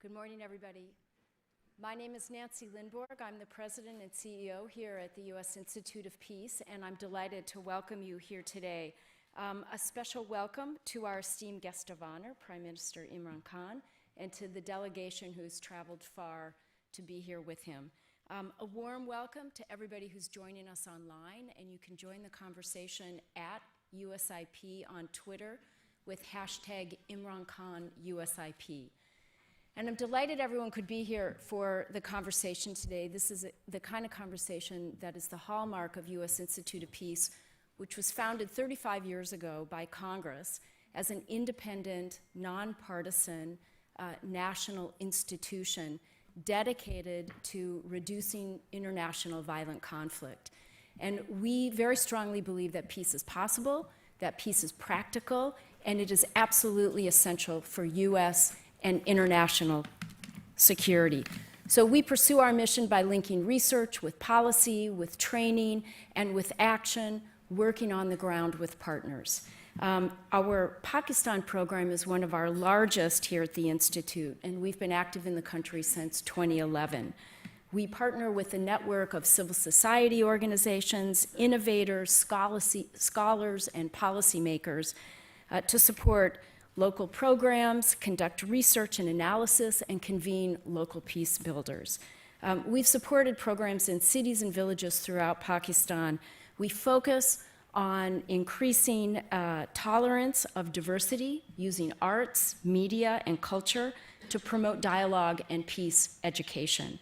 Good morning, everybody. My name is Nancy Lindborg. I'm the president and CEO here at the U.S. Institute of Peace, and I'm delighted to welcome you here today. A special welcome to our esteemed guest of honor, Prime Minister Imran Khan, and to the delegation who's traveled far to be here with him. A warm welcome to everybody who's joining us online, and you can join the conversation at USIP on Twitter with hashtag ImranKhanUSIP. And I'm delighted everyone could be here for the conversation today. This is the kind of conversation that is the hallmark of U.S. Institute of Peace, which was founded 35 years ago by Congress as an independent, nonpartisan, national institution dedicated to reducing international violent conflict. And we very strongly believe that peace is possible, that peace is practical, and it is absolutely essential for U.S. and international security. So we pursue our mission by linking research with policy, with training, and with action, working on the ground with partners. Our Pakistan program is one of our largest here at the Institute, and we've been active in the country since 2011. We partner with a network of civil society organizations, innovators, scholars, and policymakers to support local programs, conduct research and analysis, and convene local peace builders. We've supported programs in cities and villages throughout Pakistan. We focus on increasing tolerance of diversity using arts, media, and culture to promote dialogue and peace education.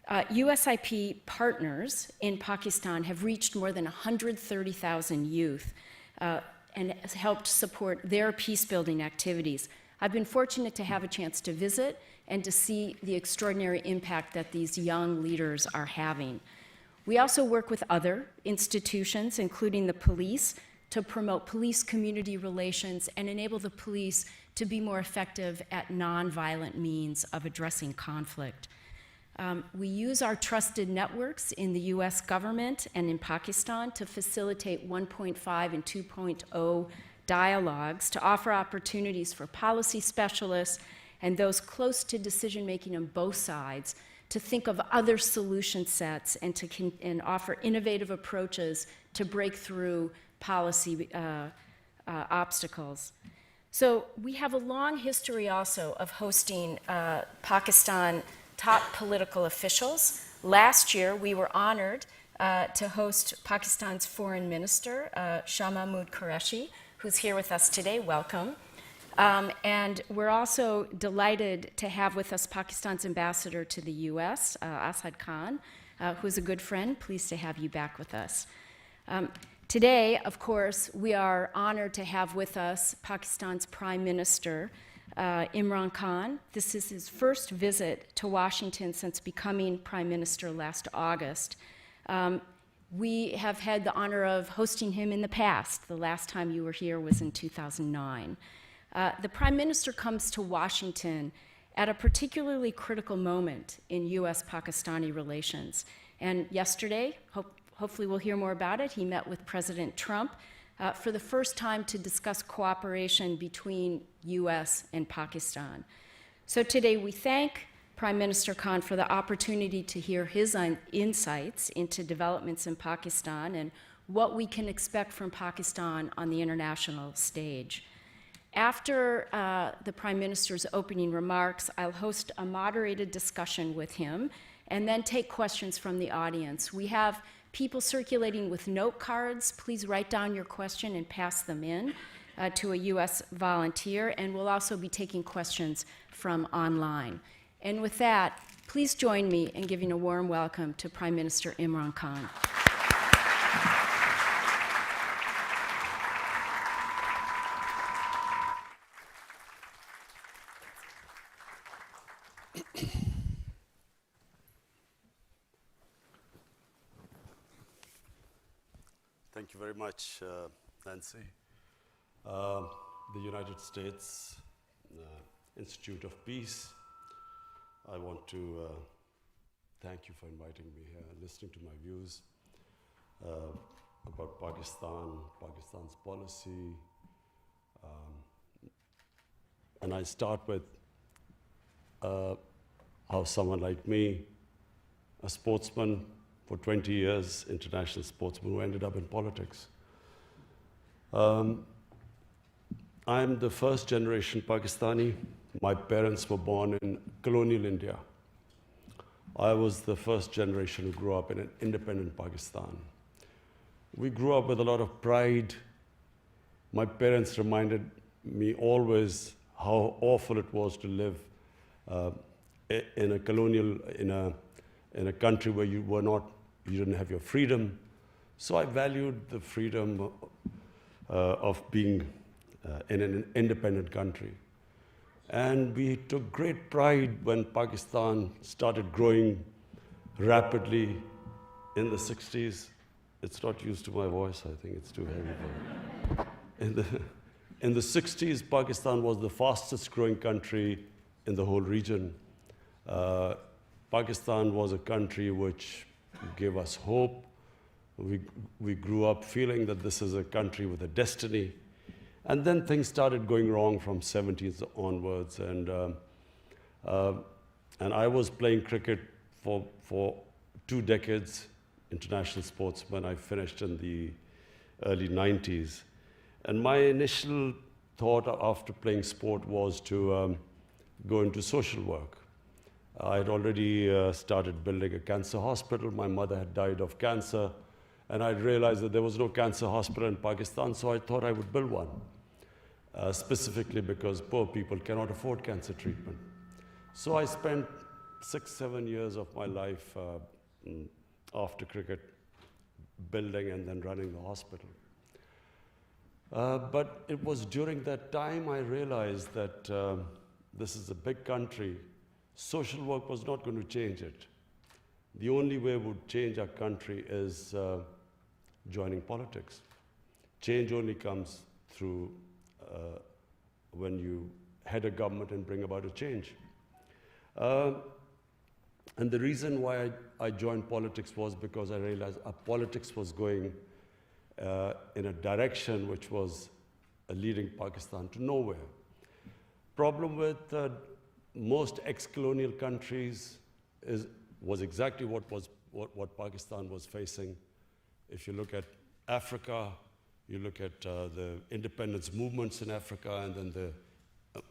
USIP partners in Pakistan have reached more than 130,000 youth and has helped support their peace-building activities. I've been fortunate to have a chance to visit and to see the extraordinary impact that these young leaders are having. We also work with other institutions, including the police, to promote police-community relations and enable the police to be more effective at nonviolent means of addressing conflict. We use our trusted networks in the U.S. government and in Pakistan to facilitate 1.5 and 2.0 dialogues to offer opportunities for policy specialists and those close to decision-making on both sides to think of other solution sets and to offer innovative approaches to break through policy obstacles. So we have a long history also of hosting Pakistan top political officials. Last year, we were honored to host Pakistan's Foreign Minister, Shah Mahmood Qureshi, who's here with us today. Welcome. And we're also delighted to have with us Pakistan's ambassador to the U.S., Asad Khan, who's a good friend. Pleased to have you back with us. Today, of course, we are honored to have with us Pakistan's Prime Minister, Imran Khan. This is his first visit to Washington since becoming Prime Minister last August. We have had the honor of hosting him in the past. The last time you were here was in 2009. The Prime Minister comes to Washington at a particularly critical moment in U.S. Pakistani relations. And yesterday, hopefully we'll hear more about it, he met with President Trump for the first time to discuss cooperation between U.S. and Pakistan. So today we thank Prime Minister Khan for the opportunity to hear his insights into developments in Pakistan and what we can expect from Pakistan on the international stage. After the Prime Minister's opening remarks, I'll host a moderated discussion with him and then take questions from the audience. We have people circulating with note cards. Please write down your question and pass them in to a U.S. volunteer, and we'll also be taking questions from online. And with that, please join me in giving a warm welcome to Prime Minister Imran Khan. Thank you very much, Nancy. The United States Institute of Peace, I want to thank you for inviting me here, listening to my views about Pakistan's policy. And I start with, how someone like me, a sportsman for 20 years, international sportsman who ended up in politics. I'm the first generation Pakistani. My parents were born in colonial India. I was the first generation who grew up in an independent Pakistan. We grew up with a lot of pride. My parents reminded me always how awful it was to live in a colonial, in a country where you didn't have your freedom. So I valued the freedom of being in an independent country. And we took great pride when Pakistan started growing rapidly in the 60s. It's not used to my voice, I think it's too heavy for me. In the 60s, Pakistan was the fastest growing country in the whole region. Pakistan was a country which gave us hope. We grew up feeling that this is a country with a destiny. And then things started going wrong from 70s onwards. And I was playing cricket for 2 decades, international sportsman. I finished in the early 90s. And my initial thought after playing sport was to go into social work. I had already started building a cancer hospital. My mother had died of cancer. And I realized that there was no cancer hospital in Pakistan, so I thought I would build one. Specifically because poor people cannot afford cancer treatment. So I spent 6-7 years of my life after cricket building and then running the hospital. But it was during that time I realized that this is a big country. Social work was not going to change it. The only way it would change our country is joining politics. Change only comes through when you head a government and bring about a change. And the reason why I joined politics was because I realized our politics was going in a direction which was leading Pakistan to nowhere. Problem with most ex-colonial countries was exactly what Pakistan was facing. If you look at Africa, you look at the independence movements in Africa, and then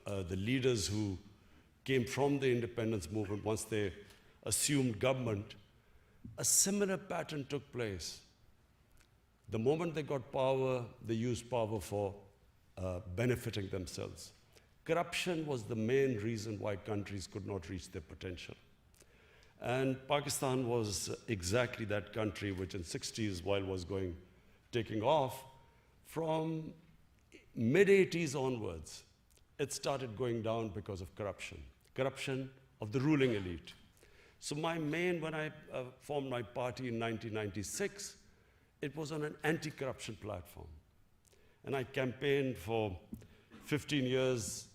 the leaders who came from the independence movement, once they assumed government, a similar pattern took place. The moment they got power, they used power for benefiting themselves. Corruption was the main reason why countries could not reach their potential. And Pakistan was exactly that country which in 60s, while was taking off, from mid-80s onwards, it started going down because of corruption of the ruling elite. So when I formed my party in 1996, it was on an anti-corruption platform. And I campaigned for 15 years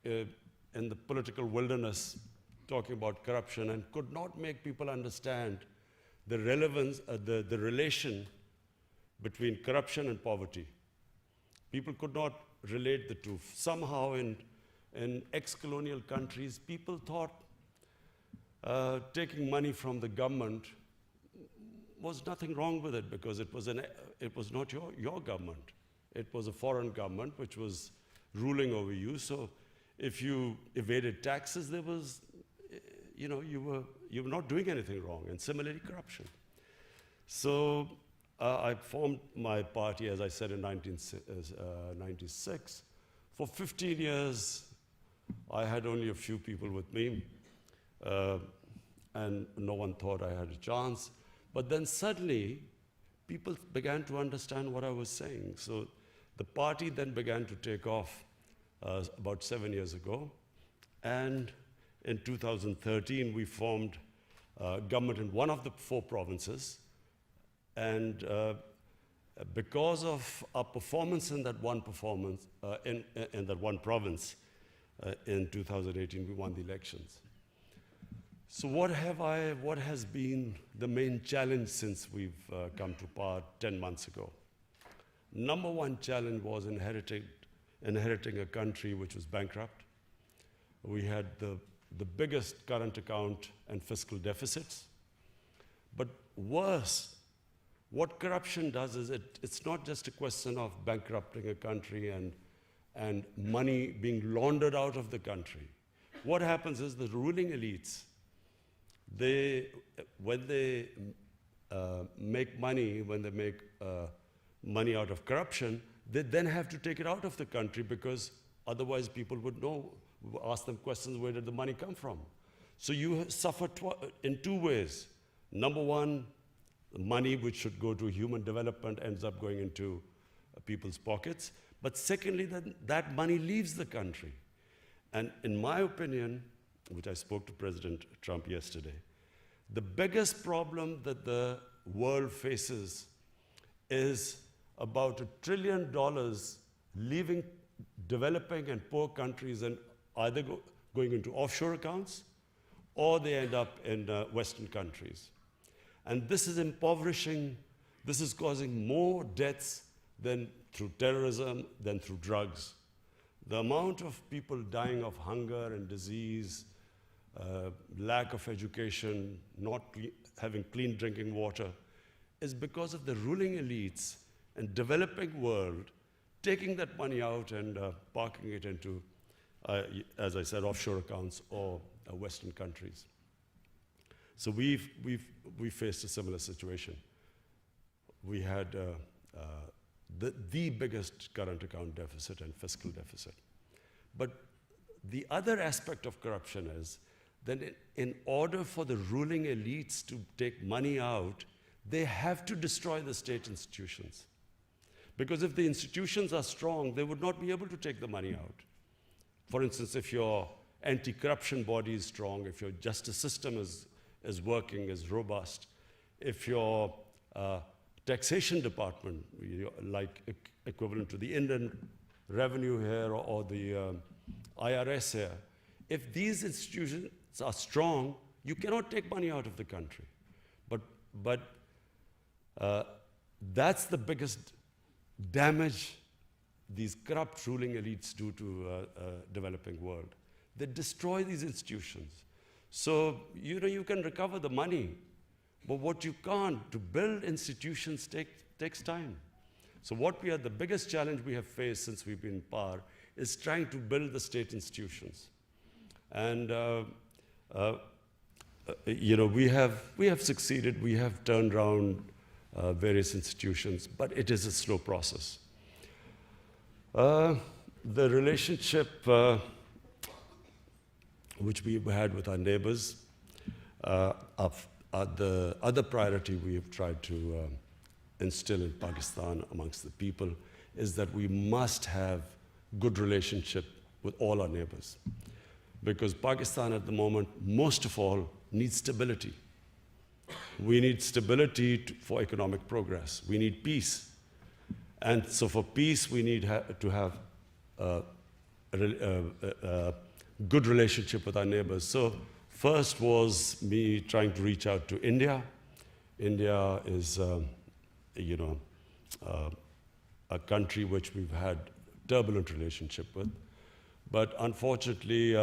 in the political wilderness, talking about corruption, and could not make people understand the relevance, the relation between corruption and poverty. People could not relate the two. Somehow in ex-colonial countries, people thought taking money from the government was nothing wrong with it, because it was not your government. It was a foreign government which was ruling over you. So if you evaded taxes, there was, you were not doing anything wrong. And similarly, corruption. So I formed my party, as I said, in 1996. For 15 years, I had only a few people with me, and no one thought I had a chance. But then suddenly, people began to understand what I was saying. So the party then began to take off about 7 years ago. And in 2013, we formed government in one of the 4 provinces. And because of our performance in that one in that one province, in 2018, we won the elections. So what has been the main challenge since we've come to power 10 months ago? Number one challenge was inheriting a country which was bankrupt. We had the the biggest current account and fiscal deficits. But worse, what corruption does is it's not just a question of bankrupting a country and money being laundered out of the country. What happens is the ruling elites, when they make money, when they make money out of corruption, they then have to take it out of the country because otherwise people would know, ask them questions, where did the money come from? So you suffer in two ways. Number one, the money which should go to human development ends up going into people's pockets. But secondly, that money leaves the country. And in my opinion, which I spoke to President Trump yesterday, the biggest problem that the world faces is about $1 trillion leaving developing and poor countries and either going into offshore accounts or they end up in Western countries. And this is impoverishing, this is causing more deaths than through terrorism, than through drugs. The amount of people dying of hunger and disease, lack of education, not having clean drinking water, is because of the ruling elites and developing world taking that money out and parking it into, as I said, offshore accounts or Western countries. So we faced a similar situation. We had the biggest current account deficit and fiscal deficit. But the other aspect of corruption is that in order for the ruling elites to take money out, they have to destroy the state institutions. Because if the institutions are strong, they would not be able to take the money out. For instance, if your anti-corruption body is strong, if your justice system is working, is robust, if your taxation department, like equivalent to the Indian revenue here or the IRS here, if these institutions are strong, you cannot take money out of the country. But that's the biggest damage these corrupt ruling elites do to developing world. They destroy these institutions. So, you can recover the money, but what you can't, to build institutions takes time. So the biggest challenge we have faced since we've been in power is trying to build the state institutions. And, we have succeeded, we have turned around various institutions, but it is a slow process. The relationship which we had with our neighbors, the other priority we have tried to instill in Pakistan amongst the people is that we must have good relationship with all our neighbors. Because Pakistan at the moment, most of all, needs stability. We need stability for economic progress. We need peace. And so for peace, we need to have a good relationship with our neighbors. So first was me trying to reach out to India. India is, a country which we've had turbulent relationship with. But unfortunately,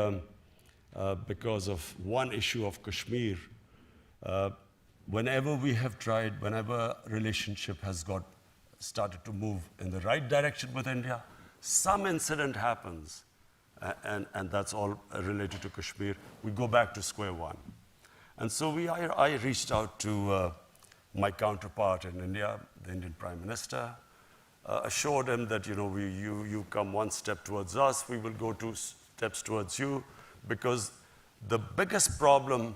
because of one issue of Kashmir, whenever we have tried, whenever relationship has started to move in the right direction with India, some incident happens, and that's all related to Kashmir, we go back to square one. And so I reached out to my counterpart in India, the Indian Prime Minister, assured him that, you come one step towards us, we will go 2 steps towards you, because the biggest problem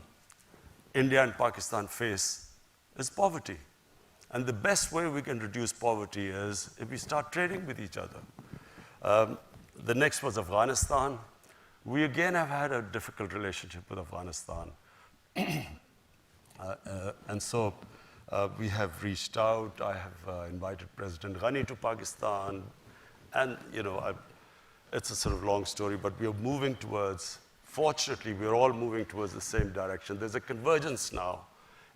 India and Pakistan face is poverty. And the best way we can reduce poverty is if we start trading with each other. The next was Afghanistan. We again have had a difficult relationship with Afghanistan. And so we have reached out. I have invited President Ghani to Pakistan. And, it's a sort of long story, but we are moving towards, fortunately, we're all moving towards the same direction. There's a convergence now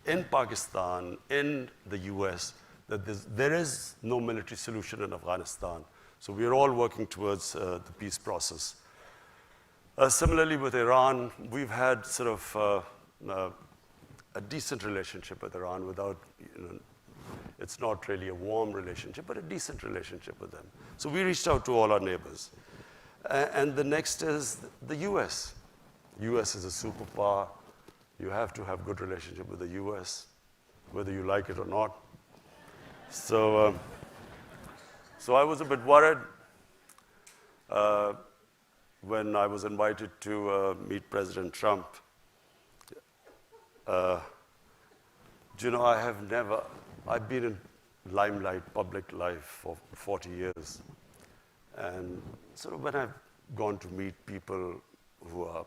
in Pakistan, in the US, that there is no military solution in Afghanistan. So we're all working towards the peace process. Similarly, with Iran, we've had sort of a decent relationship with Iran without, it's not really a warm relationship, but a decent relationship with them. So we reached out to all our neighbors. And the next is the US. US is a superpower. You have to have good relationship with the US, whether you like it or not. So I was a bit worried when I was invited to meet President Trump. I've been in limelight, public life for 40 years. And sort of when I've gone to meet people who are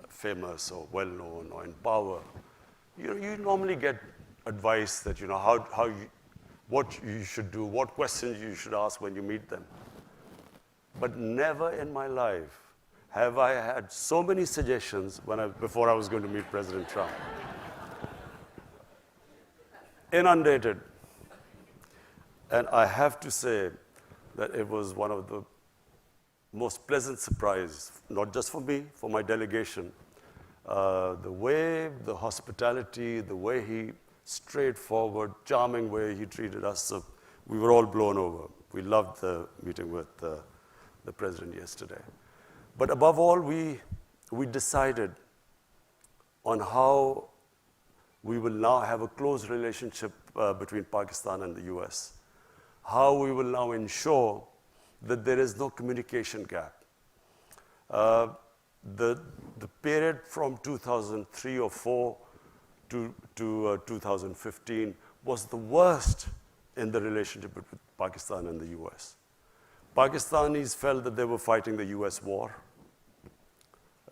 famous or well-known or in power, you normally get advice that, what you should do, what questions you should ask when you meet them. But never in my life have I had so many suggestions before I was going to meet President Trump. Inundated. And I have to say that it was one of the most pleasant surprises, not just for me, for my delegation. The way, the hospitality, the way he, straightforward, charming way he treated us. So we were all blown over. We loved the meeting with the president yesterday. But above all, we decided on how we will now have a close relationship between Pakistan and the US. How we will now ensure that there is no communication gap. The period from 2003 or 4 to 2015 was the worst in the relationship between Pakistan and the US. Pakistanis felt that they were fighting the US war.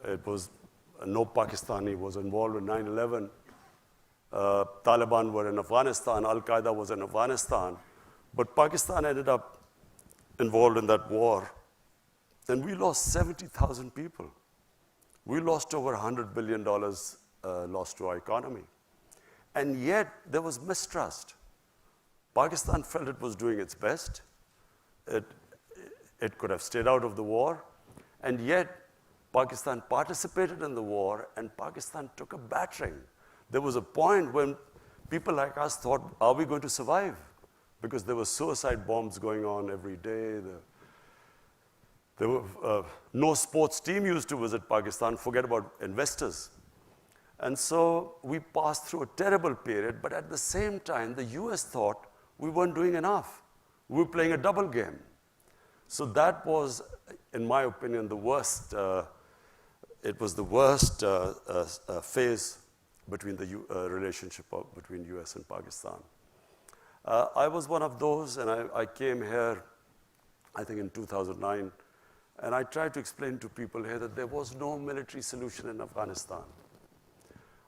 No Pakistani was involved in 9/11. Taliban were in Afghanistan, Al-Qaeda was in Afghanistan, but Pakistan ended up involved in that war, and we lost 70,000 people. We lost over $100 billion lost to our economy. And yet, there was mistrust. Pakistan felt it was doing its best. It could have stayed out of the war, and yet, Pakistan participated in the war, and Pakistan took a battering. There was a point when people like us thought, are we going to survive? Because there were suicide bombs going on every day. There were no sports team used to visit Pakistan, forget about investors. And so we passed through a terrible period, but at the same time, the US thought we weren't doing enough. We were playing a double game. So that was, in my opinion, the worst. It was the worst phase between the relationship between US and Pakistan. I was one of those, and I came here, I think in 2009, and I tried to explain to people here that there was no military solution in Afghanistan.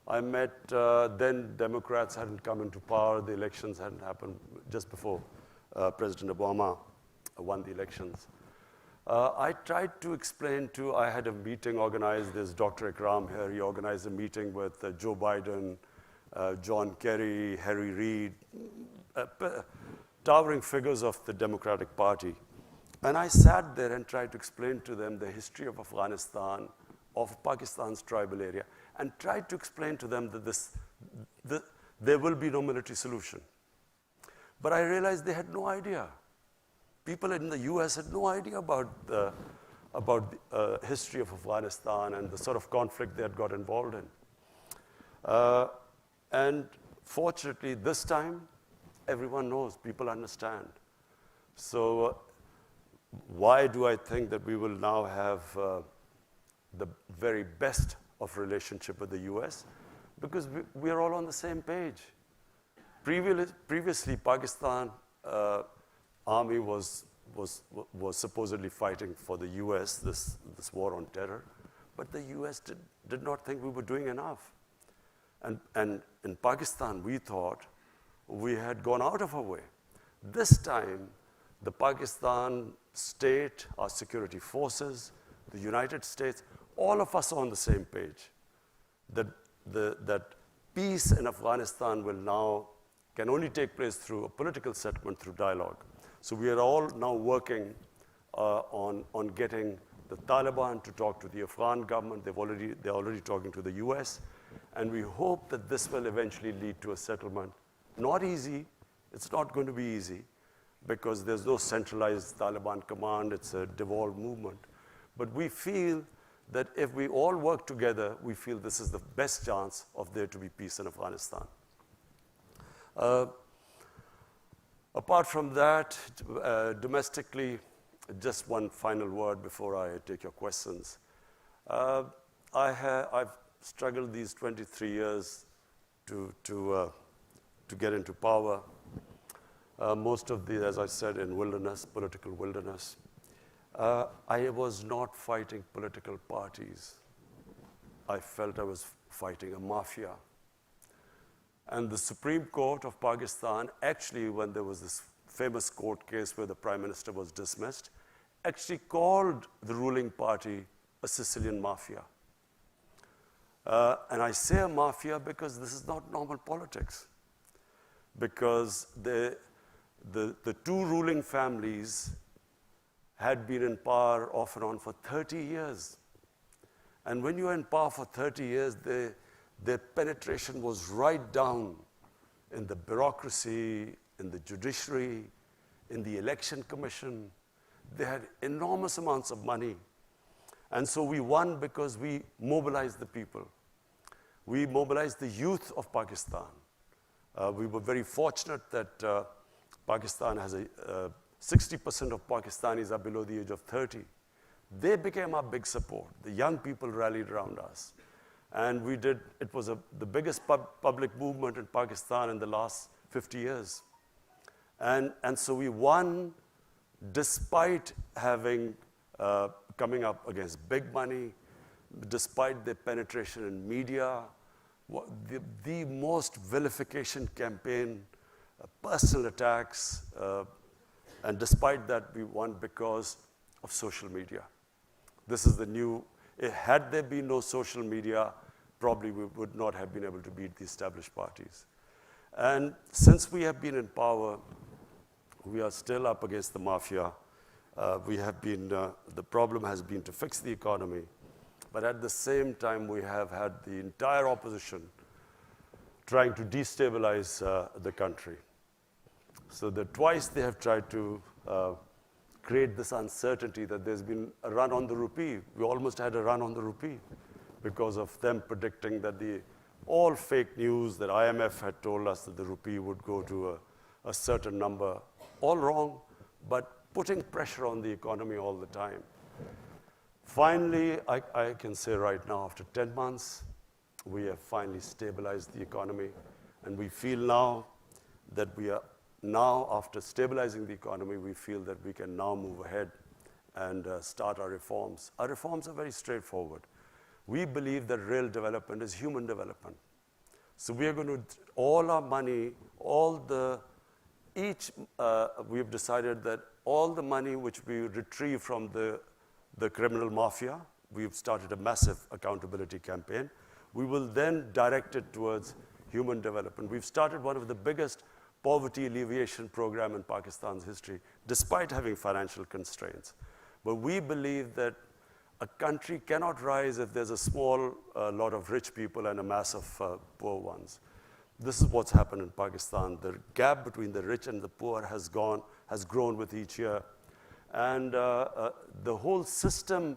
I met, then Democrats hadn't come into power, the elections hadn't happened just before President Obama won the elections. I tried to explain I had a meeting organized, there's Dr. Ikram here, he organized a meeting with Joe Biden, John Kerry, Harry Reid, towering figures of the Democratic Party. And I sat there and tried to explain to them the history of Afghanistan, of Pakistan's tribal area, and tried to explain to them that there will be no military solution. But I realized they had no idea. People in the US had no idea about the history of Afghanistan and the sort of conflict they had got involved in. And fortunately, this time, everyone knows, people understand. So why do I think that we will now have the very best of relationship with the US? Because we are all on the same page. Previously, Pakistan army was supposedly fighting for the US, this war on terror, but the US did not think we were doing enough. And in Pakistan, we thought we had gone out of our way. This time, the Pakistan state, our security forces, the United States, all of us are on the same page. That peace in Afghanistan can only take place through a political settlement, through dialogue. So we are all now working on getting the Taliban to talk to the Afghan government. They're already talking to the U.S. And we hope that this will eventually lead to a settlement. Not easy. It's not going to be easy because there's no centralized Taliban command. It's a devolved movement. But we feel that if we all work together, we feel this is the best chance of there to be peace in Afghanistan. Apart from that, domestically, just one final word before I take your questions. I've struggled these 23 years to get into power. Most of these, as I said, in wilderness, political wilderness. I was not fighting political parties. I felt I was fighting a mafia. And the Supreme Court of Pakistan, actually, when there was this famous court case where the Prime Minister was dismissed, actually called the ruling party a Sicilian mafia. And I say a mafia because this is not normal politics. Because the two ruling families had been in power off and on for 30 years. And when you're in power for 30 years, their penetration was right down in the bureaucracy, in the judiciary, in the election commission. They had enormous amounts of money. And so we won because we mobilized the people. We mobilized the youth of Pakistan. We were very fortunate that Pakistan has 60% of Pakistanis are below the age of 30. They became our big support. The young people rallied around us. And we did, it was the biggest public movement in Pakistan in the last 50 years. And so we won despite having, coming up against big money, despite their penetration in media, the most vilification campaign, personal attacks, and despite that, we won because of social media. This is the new, had there been no social media, probably we would not have been able to beat the established parties. And since we have been in power, we are still up against the mafia. We have been, the problem has been to fix the economy, but at the same time, we have had the entire opposition trying to destabilize the country. So that twice they have tried to create this uncertainty that there's been a run on the rupee. We almost had a run on the rupee because of them predicting that all fake news that IMF had told us that the rupee would go to a certain number, all wrong, but putting pressure on the economy all the time. Finally, I can say right now, after 10 months, we have finally stabilized the economy, and we feel now that we are now, after stabilizing the economy, we feel that we can now move ahead and start our reforms. Our reforms are very straightforward. We believe that real development is human development. So we are going to, all our money, we have decided that all the money which we retrieve from the criminal mafia, we've started a massive accountability campaign. We will then direct it towards human development. We've started one of the biggest poverty alleviation program in Pakistan's history, despite having financial constraints. But we believe that a country cannot rise if there's a small lot of rich people and a mass of poor ones. This is what's happened in Pakistan. The gap between the rich and the poor has grown with each year. And the whole system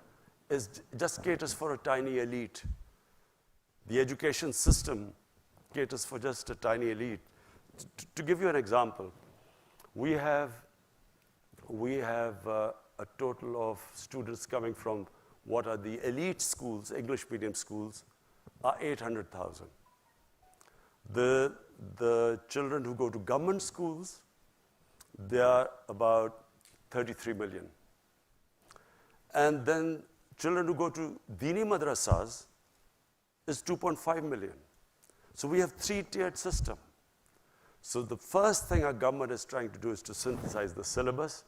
just caters for a tiny elite. The education system caters for just a tiny elite. To give you an example, we have a total of students coming from what are the elite schools, English medium schools, are 800,000. The children who go to government schools, they are about 33 million. And then children who go to Dini madrasas is 2.5 million. So we have three-tiered system. So the first thing our government is trying to do is to synthesize the syllabus,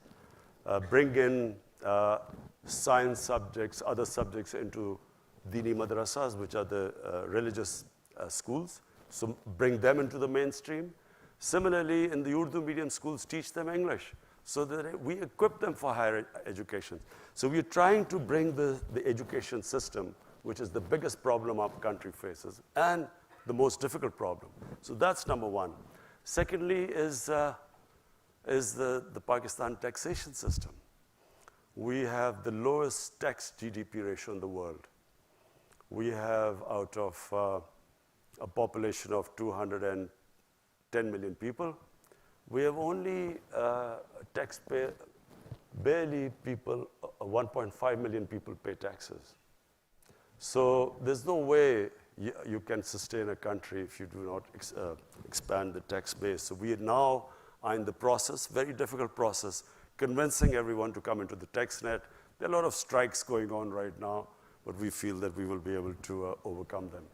bring in science subjects, other subjects into Dini madrasas, which are the religious schools. So bring them into the mainstream. Similarly, in the Urdu medium schools, teach them English. so that we equip them for higher education. So we're trying to bring the education system, which is the biggest problem our country faces, and the most difficult problem. So that's number one. Secondly is the Pakistan taxation system. We have the lowest tax GDP ratio in the world. We have, out of a population of 210 million people, we have only taxpayer, barely people, 1.5 million people pay taxes. So there's no way you can sustain a country if you do not expand the tax base. So we now are in the process, very difficult process, convincing everyone to come into the tax net. There are a lot of strikes going on right now, but we feel that we will be able to overcome them.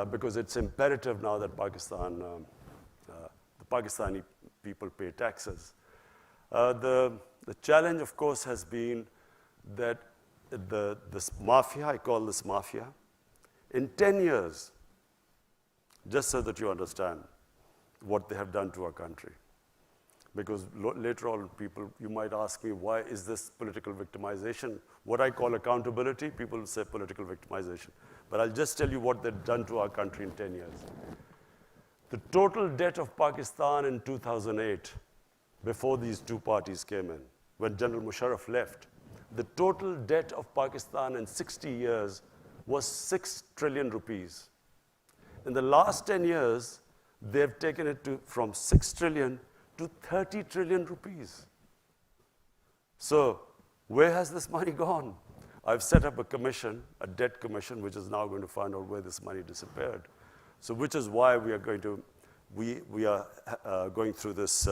Because it's imperative now that the Pakistani people pay taxes. The challenge, of course, has been that this mafia, I call this mafia, in 10 years, just so that you understand what they have done to our country. Because later on, you might ask me, why is this political victimization? What I call accountability, people will say political victimization. But I'll just tell you what they've done to our country in 10 years. The total debt of Pakistan in 2008, before these two parties came in, when General Musharraf left, the total debt of Pakistan in 60 years was 6 trillion rupees. In the last 10 years, they've taken it from 6 trillion to 30 trillion rupees. So where has this money gone? I've set up a commission, a debt commission, which is now going to find out where this money disappeared. So which is why we are going through this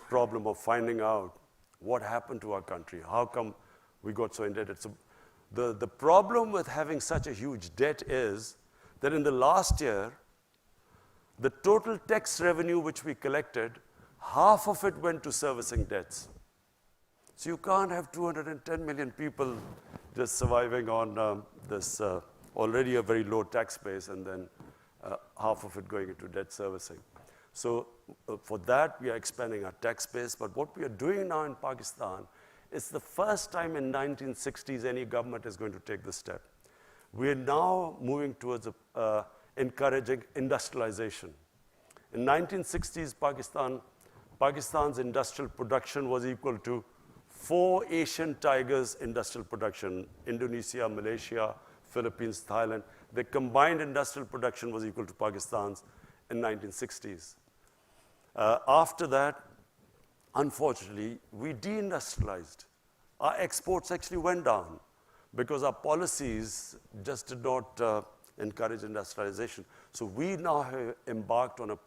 problem of finding out what happened to our country. How come we got so indebted? So the problem with having such a huge debt is that in the last year, the total tax revenue which we collected, half of it went to servicing debts. So you can't have 210 million people just surviving on this already a very low tax base and then half of it going into debt servicing. So for that, we are expanding our tax base. But what we are doing now in Pakistan, it's the first time in 1960s any government is going to take this step. We are now moving towards encouraging industrialization. In 1960s, Pakistan's industrial production was equal to 4 Asian tigers' industrial production: Indonesia, Malaysia, Philippines, Thailand. The combined industrial production was equal to Pakistan's in 1960s. After that, unfortunately, we deindustrialized. Our exports actually went down because our policies just did not encourage industrialization. So we now have embarked on a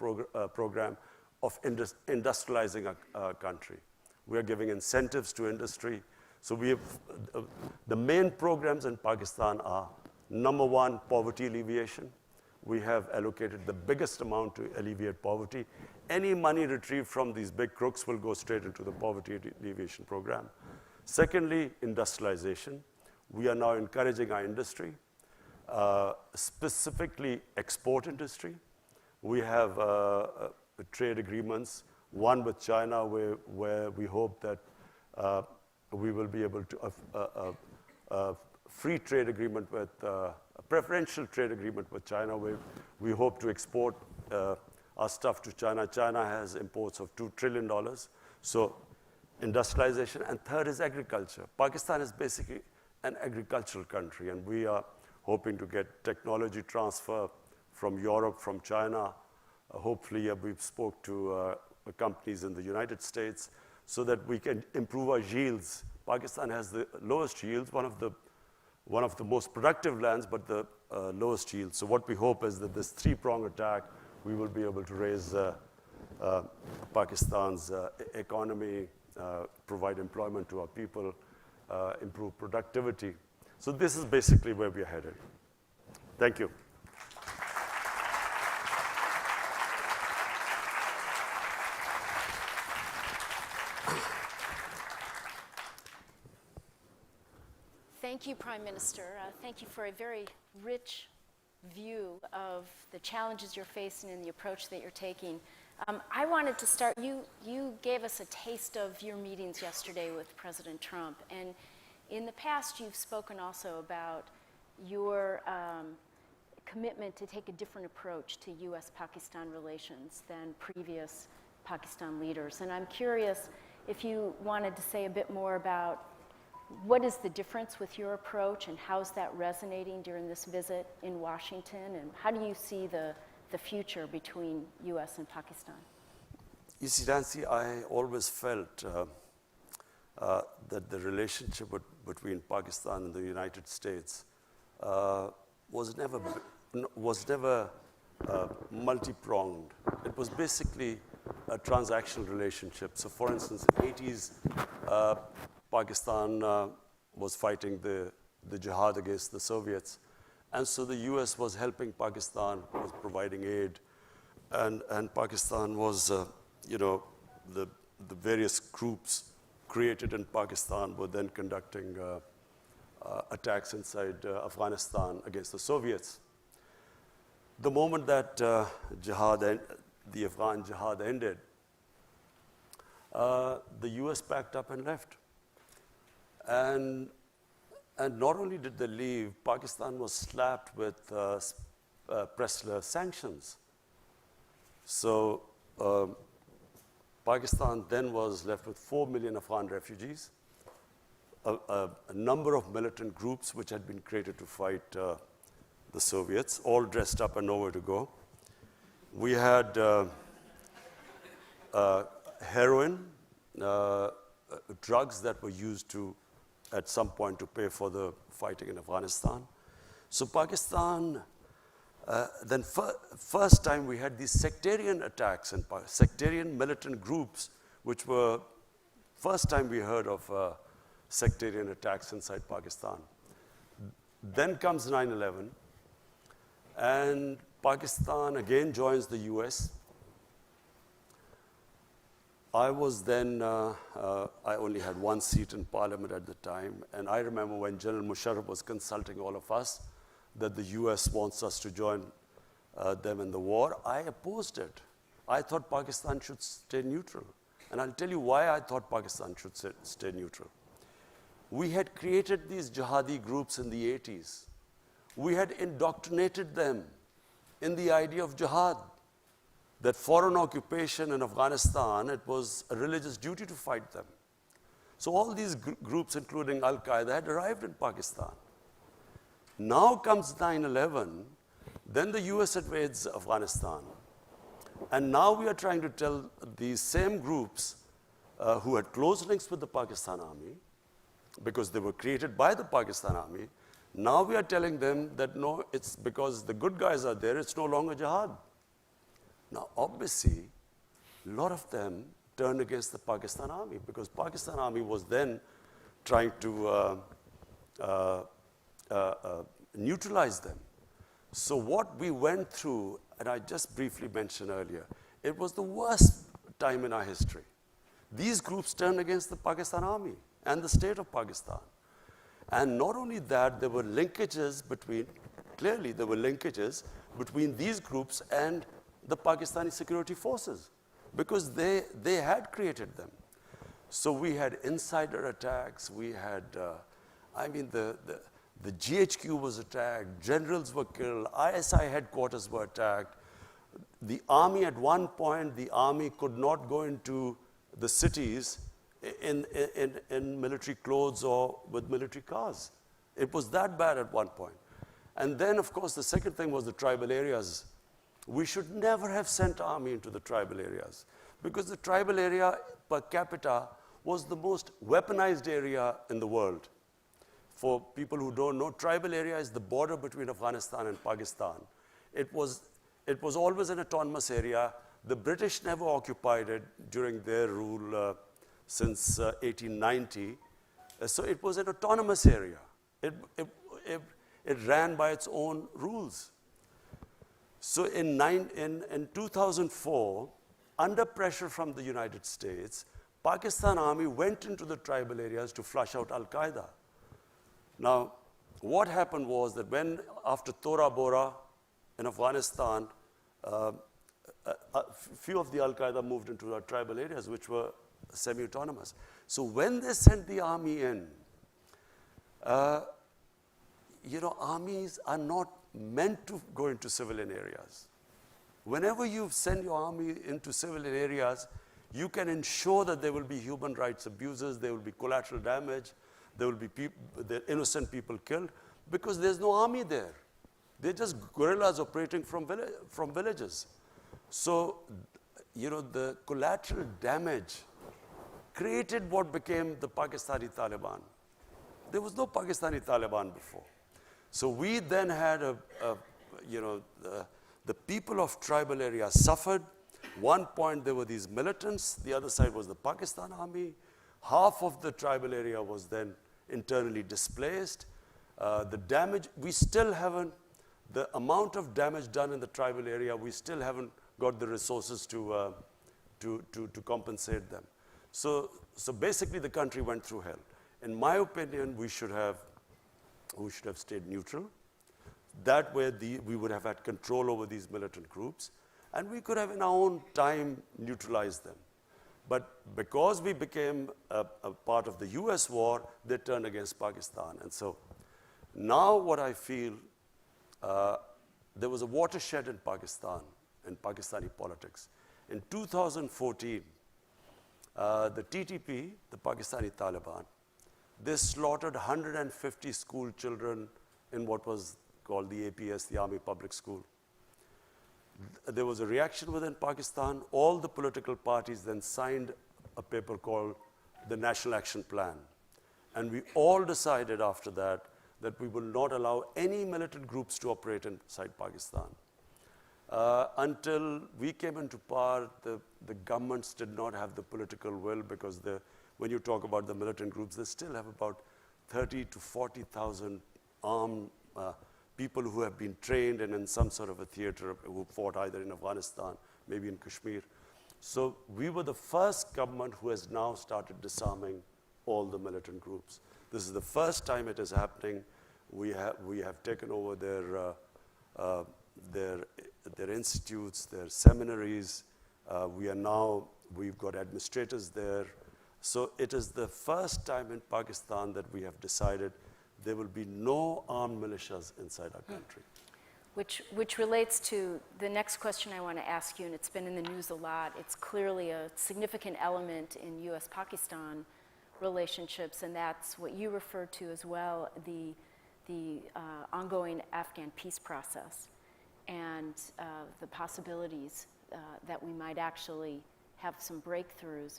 program of industrializing our country. We are giving incentives to industry. So we have, the main programs in Pakistan are, number one, poverty alleviation. We have allocated the biggest amount to alleviate poverty. Any money retrieved from these big crooks will go straight into the poverty alleviation program. Secondly, industrialization. We are now encouraging our industry, specifically export industry. We have trade agreements, one with China where we hope that we will be able to, free trade agreement with, a preferential trade agreement with China where we hope to export our stuff to China. China has imports of $2 trillion. So industrialization. And third is agriculture. Pakistan is basically an agricultural country, and we are hoping to get technology transfer from Europe, from China. Hopefully, we've spoke to companies in the United States so that we can improve our yields. Pakistan has the lowest yields, one of the most productive lands, but the lowest yields. So what we hope is that this three-pronged attack, we will be able to raise Pakistan's economy, provide employment to our people, improve productivity. So this is basically where we are headed. Thank you. Thank you, Prime Minister. Thank you for a very rich view of the challenges you're facing and the approach that you're taking. I wanted to start, you gave us a taste of your meetings yesterday with President Trump, and in the past you've spoken also about your commitment to take a different approach to U.S. Pakistan relations than previous Pakistan leaders. And I'm curious if you wanted to say a bit more about what is the difference with your approach and how's that resonating during this visit in Washington, and how do you see the future between U.S. and Pakistan? You see, Nancy, I always felt that the relationship between Pakistan and the United States was never multi-pronged. It was basically a transactional relationship. So, for instance, in the 80s, Pakistan was fighting the jihad against the Soviets. And so the US was helping Pakistan, was providing aid. And Pakistan was, the various groups created in Pakistan were then conducting attacks inside Afghanistan against the Soviets. The moment that the Afghan jihad ended, the US packed up and left. And not only did they leave, Pakistan was slapped with Pressler sanctions. So Pakistan then was left with 4 million Afghan refugees, a number of militant groups which had been created to fight the Soviets, all dressed up and nowhere to go. We had heroin, drugs that were used at some point to pay for the fighting in Afghanistan. So Pakistan, then first time we had these sectarian attacks and sectarian militant groups, which were first time we heard of sectarian attacks inside Pakistan. Then comes 9/11, and Pakistan again joins the US. I was then, I only had one seat in parliament at the time, and I remember when General Musharraf was consulting all of us that the US wants us to join them in the war. I opposed it. I thought Pakistan should stay neutral. And I'll tell you why I thought Pakistan should stay neutral. We had created these jihadi groups in the 80s. We had indoctrinated them in the idea of jihad, that foreign occupation in Afghanistan, it was a religious duty to fight them. So all these groups, including Al-Qaeda, had arrived in Pakistan. Now comes 9/11, then the US invades Afghanistan. And now we are trying to tell these same groups who had close links with the Pakistan army, because they were created by the Pakistan army, now we are telling them that no, it's because the good guys are there, it's no longer jihad. Now, obviously, a lot of them turned against the Pakistan army, because Pakistan army was then trying to neutralize them. So what we went through, and I just briefly mentioned earlier, it was the worst time in our history. These groups turned against the Pakistan army and the state of Pakistan. And not only that, there were linkages between these groups and the Pakistani security forces, because they had created them. So we had insider attacks, we had, the GHQ was attacked, generals were killed, ISI headquarters were attacked. The army, at one point, the army could not go into the cities in military clothes or with military cars. It was that bad at one point. And then, of course, the second thing was the tribal areas. We should never have sent army into the tribal areas, because the tribal area per capita was the most weaponized area in the world. For people who don't know, tribal area is the border between Afghanistan and Pakistan. It was always an autonomous area. The British never occupied it during their rule since 1890. So it was an autonomous area. It ran by its own rules. So in 2004, under pressure from the United States, Pakistan army went into the tribal areas to flush out Al-Qaeda. Now, what happened was that after Tora Bora in Afghanistan, few of the Al-Qaeda moved into our tribal areas, which were semi-autonomous. So when they sent the army in, armies are not meant to go into civilian areas. Whenever you send your army into civilian areas, you can ensure that there will be human rights abuses, there will be collateral damage, there will be innocent people killed, because there's no army there. They're just guerrillas operating from villages. So, the collateral damage created what became the Pakistani Taliban. There was no Pakistani Taliban before. So we then had the people of tribal areas suffered. One point there were these militants, the other side was the Pakistan army. Half of the tribal area was then internally displaced. The damage, we still haven't, the amount of damage done in the tribal area, we still haven't got the resources to compensate them. So basically the country went through hell. In my opinion, we should have stayed neutral. That way we would have had control over these militant groups, and we could have in our own time neutralized them. But because we became a part of the US war, they turned against Pakistan. And so now what I feel, there was a watershed in Pakistan, in Pakistani politics. In 2014, the TTP, the Pakistani Taliban, they slaughtered 150 school children in what was called the APS, the Army Public School. There was a reaction within Pakistan. All the political parties then signed a paper called the National Action Plan. And we all decided after that that we will not allow any militant groups to operate inside Pakistan. Until we came into power, the governments did not have the political will, because when you talk about the militant groups, they still have about 30 to 40,000 armed people who have been trained and in some sort of a theater, who fought either in Afghanistan, maybe in Kashmir. So we were the first government who has now started disarming all the militant groups. This is the first time it is happening. We have taken over their institutes, their seminaries. We've got administrators there. So it is the first time in Pakistan that we have decided there will be no armed militias inside our country. Which relates to the next question I want to ask you, and it's been in the news a lot. It's clearly a significant element in U.S. Pakistan relationships, and that's what you referred to as well, the ongoing Afghan peace process, and the possibilities that we might actually have some breakthroughs.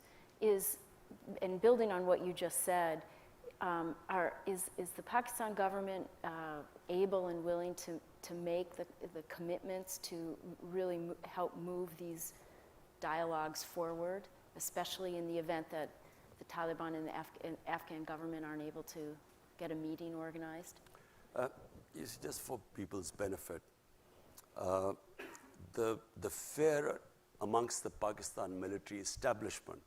And building on what you just said, is the Pakistan government able and willing to make the commitments to really help move these dialogues forward, especially in the event that the Taliban and the Afghan government aren't able to get a meeting organized? It's just for people's benefit. The fear amongst the Pakistan military establishment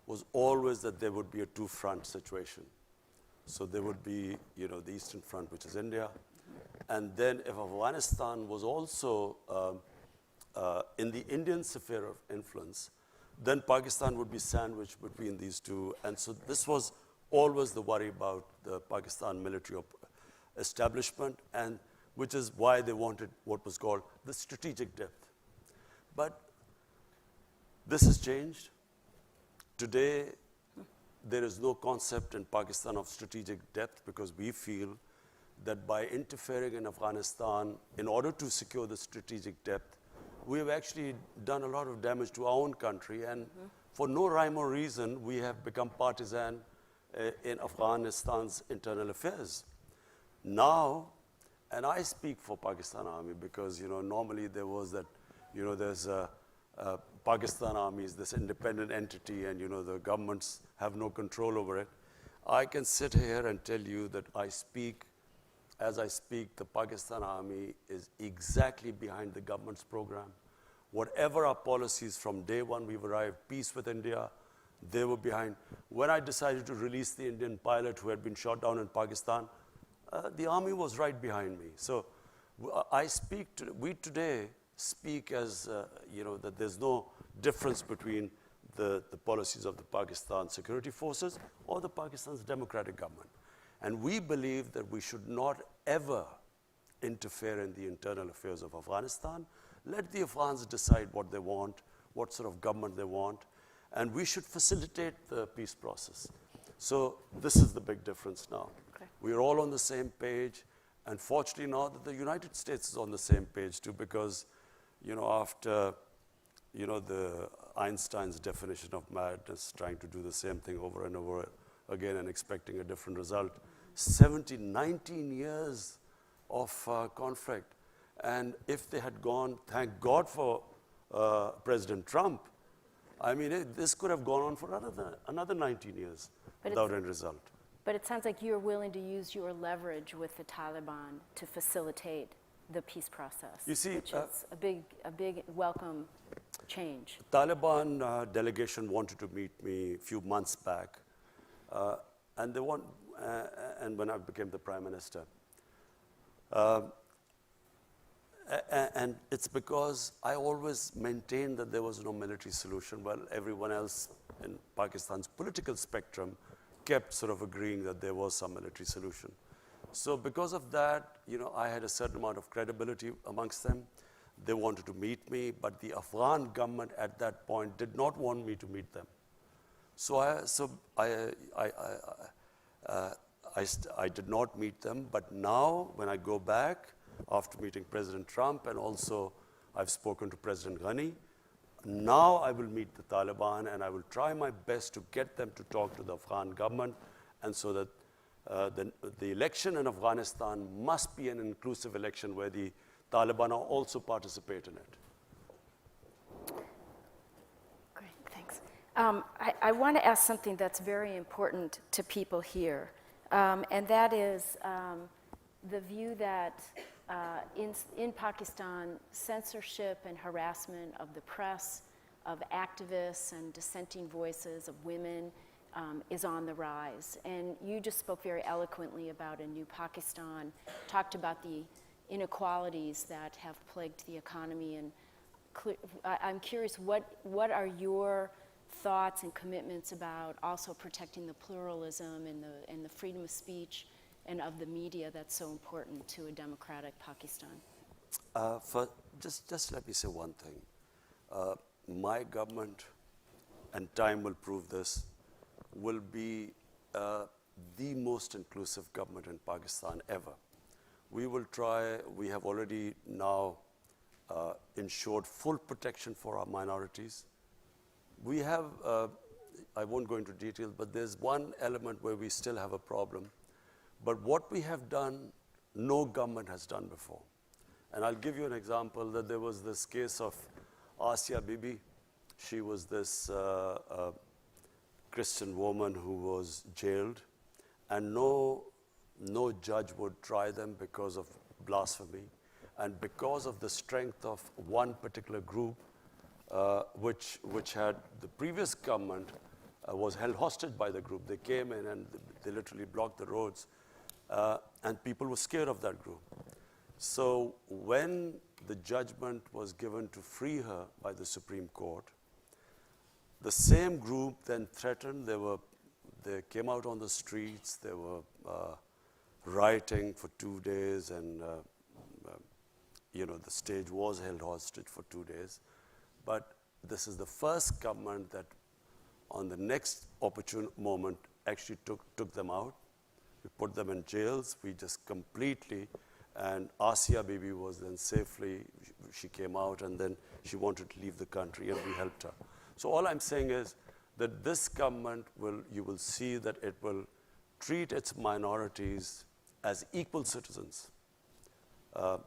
was always that there would be a two-front situation. So there would be, the Eastern Front, which is India, and then if Afghanistan was also in the Indian sphere of influence, then Pakistan would be sandwiched between these two. And so this was always the worry about the Pakistan military establishment, and which is why they wanted what was called the strategic depth. But this has changed. Today, there is no concept in Pakistan of strategic depth, because we feel that by interfering in Afghanistan, in order to secure the strategic depth, we have actually done a lot of damage to our own country, and for no rhyme or reason, we have become partisan in Afghanistan's internal affairs. Now, and I speak for Pakistan Army because, normally there was that, there's Pakistan Army is this independent entity, and, the governments have no control over it. I can sit here and tell you that as I speak, the Pakistan Army is exactly behind the government's program. Whatever our policies from day one we've arrived, peace with India, they were behind. When I decided to release the Indian pilot who had been shot down in Pakistan, the army was right behind me. So we today speak as, that there's no difference between the policies of the Pakistan security forces or the Pakistan's democratic government. And we believe that we should not ever interfere in the internal affairs of Afghanistan. Let the Afghans decide what they want, what sort of government they want, and we should facilitate the peace process. So this is the big difference now. Okay. We're all on the same page, and fortunately now that the United States is on the same page too, because, after, the Einstein's definition of madness, trying to do the same thing over and over again and expecting a different result, 19 years of conflict. And if they had gone, thank God for President Trump, I mean, this could have gone on for another 19 years without any result. But it sounds like you're willing to use your leverage with the Taliban to facilitate the peace process, you see, which is a big welcome change. The Taliban delegation wanted to meet me a few months back, and and when I became the Prime Minister. And it's because I always maintained that there was no military solution, while everyone else in Pakistan's political spectrum kept sort of agreeing that there was some military solution. So because of that, I had a certain amount of credibility amongst them. They wanted to meet me, but the Afghan government at that point did not want me to meet them. So I did not meet them, but now when I go back, after meeting President Trump, and also I've spoken to President Ghani, now I will meet the Taliban, and I will try my best to get them to talk to the Afghan government, and so that the election in Afghanistan must be an inclusive election where the Taliban also participate in it. Great, thanks. I want to ask something that's very important to people here, and that is the view that in Pakistan, censorship and harassment of the press, of activists and dissenting voices of women is on the rise. And you just spoke very eloquently about a new Pakistan, talked about the inequalities that have plagued the economy. And I'm curious, what are your thoughts and commitments about also protecting the pluralism and the freedom of speech and of the media that's so important to a democratic Pakistan? Just let me say one thing. My government, and time will prove this, will be the most inclusive government in Pakistan ever. We will try, we have already now ensured full protection for our minorities. We have, I won't go into detail, but there's one element where we still have a problem. But what we have done, no government has done before. And I'll give you an example that there was this case of Asia Bibi. She was this Christian woman who was jailed, and no judge would try them because of blasphemy. And because of the strength of one particular group, which had the previous government was held hostage by the group. They came in and they literally blocked the roads. And people were scared of that group. So when the judgment was given to free her by the Supreme Court, the same group then threatened. They came out on the streets. They were rioting for 2 days, and the stage was held hostage for 2 days. But this is the first government that, on the next opportune moment, actually took them out. We put them in jails. We just completely, and Asia Bibi was then safely, she came out, and then she wanted to leave the country, and we helped her. So all I'm saying is that this government you will see that it will treat its minorities as equal citizens. There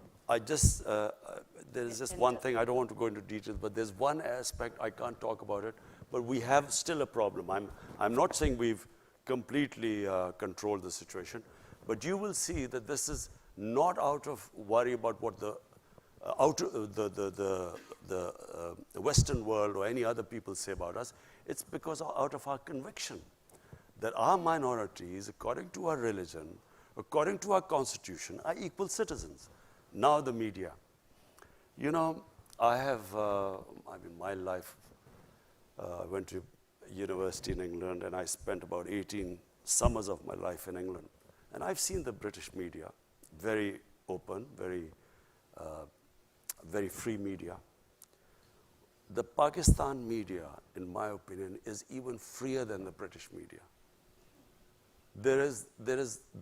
is just one thing, I don't want to go into details, but there's one aspect, I can't talk about it, but we have still a problem. I'm not saying we've completely control the situation, but you will see that this is not out of worry about what the Western world or any other people say about us. It's because out of our conviction that our minorities, according to our religion, according to our constitution, are equal citizens. Now the media. I have, my life, I went to university in England, and I spent about 18 summers of my life in England. And I've seen the British media, very open, very free media. The Pakistan media, in my opinion, is even freer than the British media. There is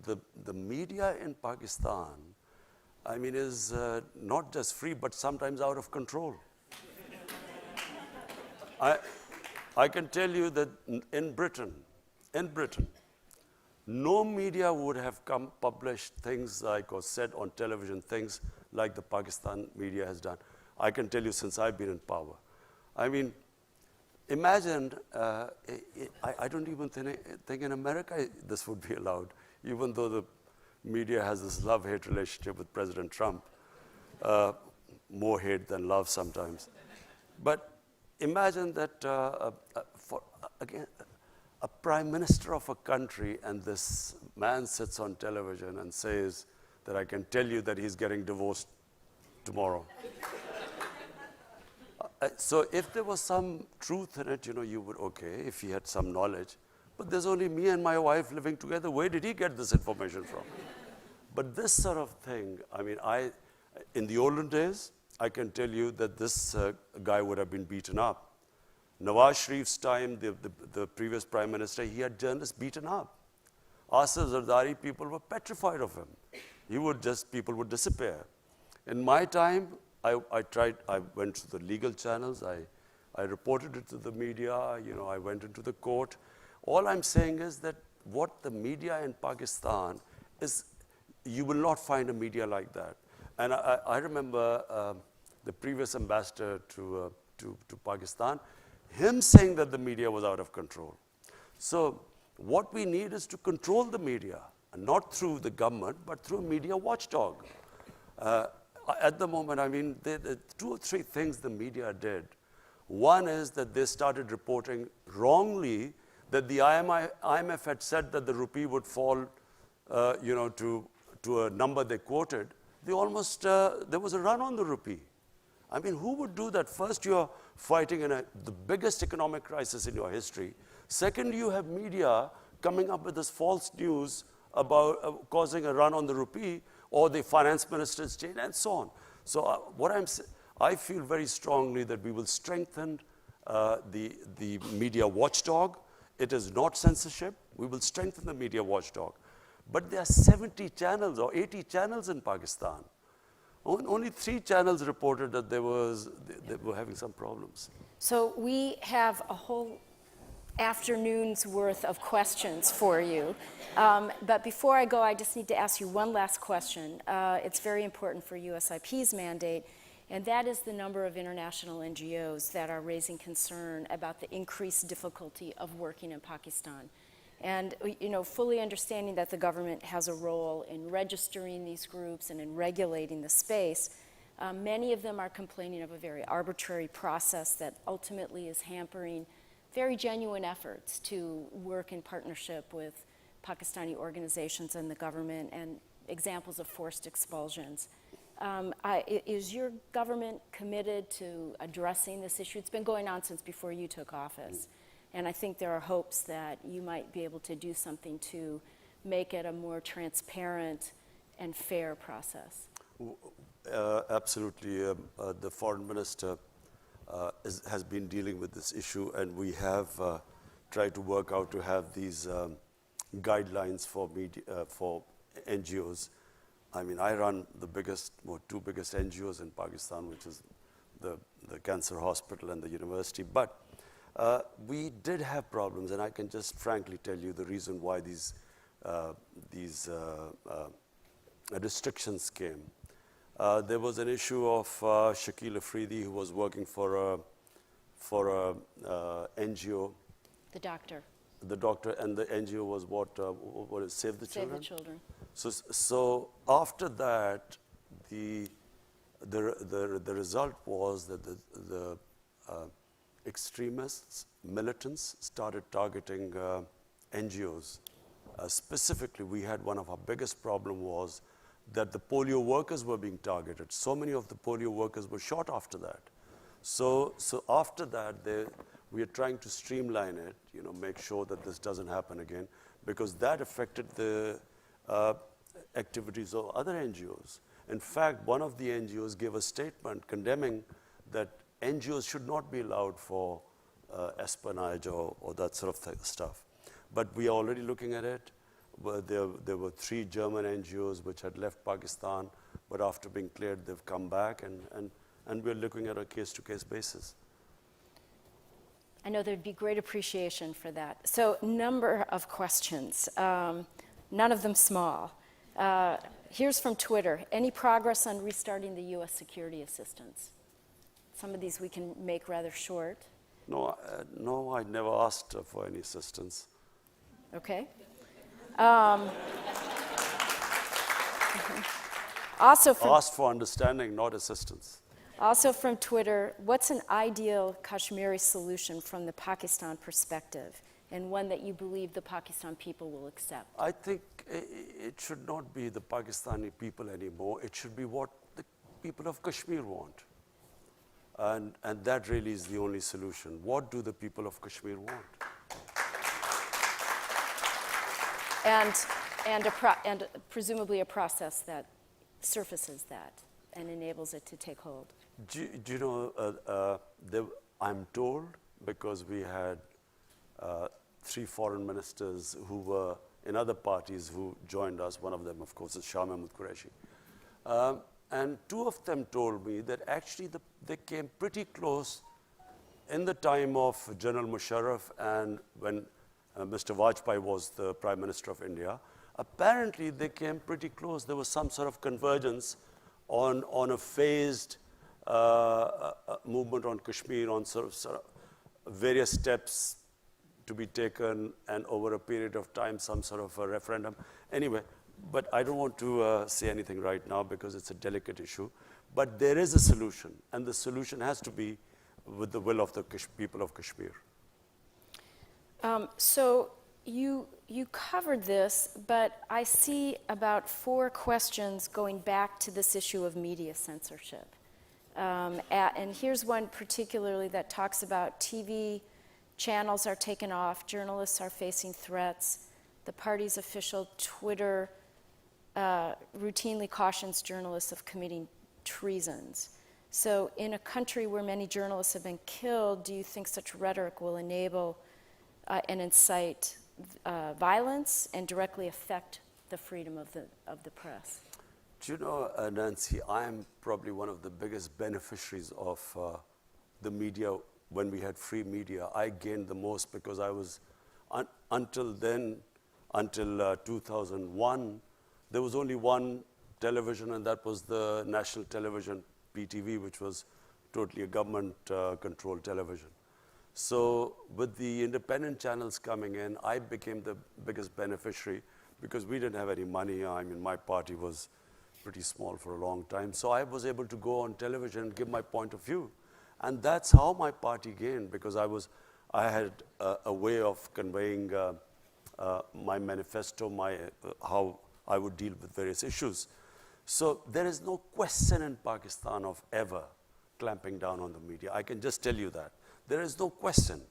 the media in Pakistan, is not just free, but sometimes out of control. I can tell you that in Britain, no media would have published things like, or said on television things like the Pakistan media has done. I can tell you since I've been in power. Imagine, I don't even think in America this would be allowed, even though the media has this love-hate relationship with President Trump, more hate than love sometimes. But imagine that, again, a prime minister of a country, and this man sits on television and says that I can tell you that he's getting divorced tomorrow. So if there was some truth in it, you would, okay, if he had some knowledge. But there's only me and my wife living together. Where did he get this information from? But this sort of thing, in the olden days, I can tell you that this guy would have been beaten up. Nawaz Sharif's time, the previous prime minister, he had journalists beaten up. Asif Zardari, people were petrified of him. People would disappear. In my time, I went to the legal channels, I reported it to the media, I went into the court. All I'm saying is that what the media in Pakistan is, you will not find a media like that. And I remember the previous ambassador to Pakistan, him saying that the media was out of control. So what we need is to control the media, and not through the government, but through a media watchdog. At the moment, there are 2 or 3 things the media did. One is that they started reporting wrongly that the IMF had said that the rupee would fall, to a number they quoted. There was a run on the rupee. Who would do that? First, you're fighting in the biggest economic crisis in your history. Second, you have media coming up with this false news about causing a run on the rupee, or the finance minister's change, and so on. So I feel very strongly that we will strengthen the media watchdog. It is not censorship. We will strengthen the media watchdog. But there are 70 channels or 80 channels in Pakistan. Only 3 channels reported that they were having some problems. So we have a whole afternoon's worth of questions for you. But before I go, I just need to ask you one last question. It's very important for USIP's mandate, and that is the number of international NGOs that are raising concern about the increased difficulty of working in Pakistan. And fully understanding that the government has a role in registering these groups and in regulating the space, many of them are complaining of a very arbitrary process that ultimately is hampering very genuine efforts to work in partnership with Pakistani organizations and the government, and examples of forced expulsions. Is your government committed to addressing this issue? It's been going on since before you took office. And I think there are hopes that you might be able to do something to make it a more transparent and fair process. Absolutely. The foreign minister has been dealing with this issue, and we have tried to work out to have these guidelines for NGOs. I run the 2 biggest NGOs in Pakistan, which is the Cancer Hospital and the university. But we did have problems, and I can just frankly tell you the reason why these restrictions came. There was an issue of Shakil Afridi, who was working for a NGO. The doctor. The doctor, and the NGO was what is Save the Children? Save the Children. So after that, the result was that the extremists, militants, started targeting NGOs. Specifically, we had one of our biggest problem was that the polio workers were being targeted. So many of the polio workers were shot after that. So after that, we are trying to streamline it, make sure that this doesn't happen again, because that affected the activities of other NGOs. In fact, one of the NGOs gave a statement condemning that NGOs should not be allowed for espionage or that sort of stuff. But we are already looking at it. There were 3 German NGOs which had left Pakistan, but after being cleared, they've come back, and we're looking at a case-to-case basis. I know there'd be great appreciation for that. So, number of questions, none of them small. Here's from Twitter. Any progress on restarting the U.S. security assistance? Some of these we can make rather short. No, I never asked for any assistance. Okay. Also from Asked for understanding, not assistance. Also from Twitter, what's an ideal Kashmiri solution from the Pakistan perspective, and one that you believe the Pakistan people will accept? I think it should not be the Pakistani people anymore. It should be what the people of Kashmir want. And that really is the only solution. What do the people of Kashmir want? And presumably a process that surfaces that and enables it to take hold. Do you know, I'm told, because we had 3 foreign ministers who were in other parties who joined us. One of them, of course, is Shah Mahmood Qureshi. And 2 of them told me that actually they came pretty close in the time of General Musharraf and when Mr. Vajpayee was the Prime Minister of India. Apparently, they came pretty close. There was some sort of convergence on a phased movement on Kashmir, on sort of various steps to be taken, and over a period of time, some sort of a referendum. Anyway, but I don't want to say anything right now because it's a delicate issue. But there is a solution, and the solution has to be with the will of the people of Kashmir. So you covered this, but I see about 4 questions going back to this issue of media censorship. And here's one particularly that talks about TV channels are taken off, journalists are facing threats, the party's official Twitter routinely cautions journalists of committing treasons. So in a country where many journalists have been killed, do you think such rhetoric will enable and incite violence and directly affect the freedom of the press? Do you know, Nancy, I am probably one of the biggest beneficiaries of the media. When we had free media, I gained the most because I was, until 2001, there was only one television, and that was the national television, PTV, which was totally a government-controlled television. So with the independent channels coming in, I became the biggest beneficiary because we didn't have any money. I mean, my party was pretty small for a long time. So I was able to go on television and give my point of view. And that's how my party gained, because I had a way of conveying my manifesto, how I would deal with various issues. So there is no question in Pakistan of ever clamping down on the media. I can just tell you that. There is no question.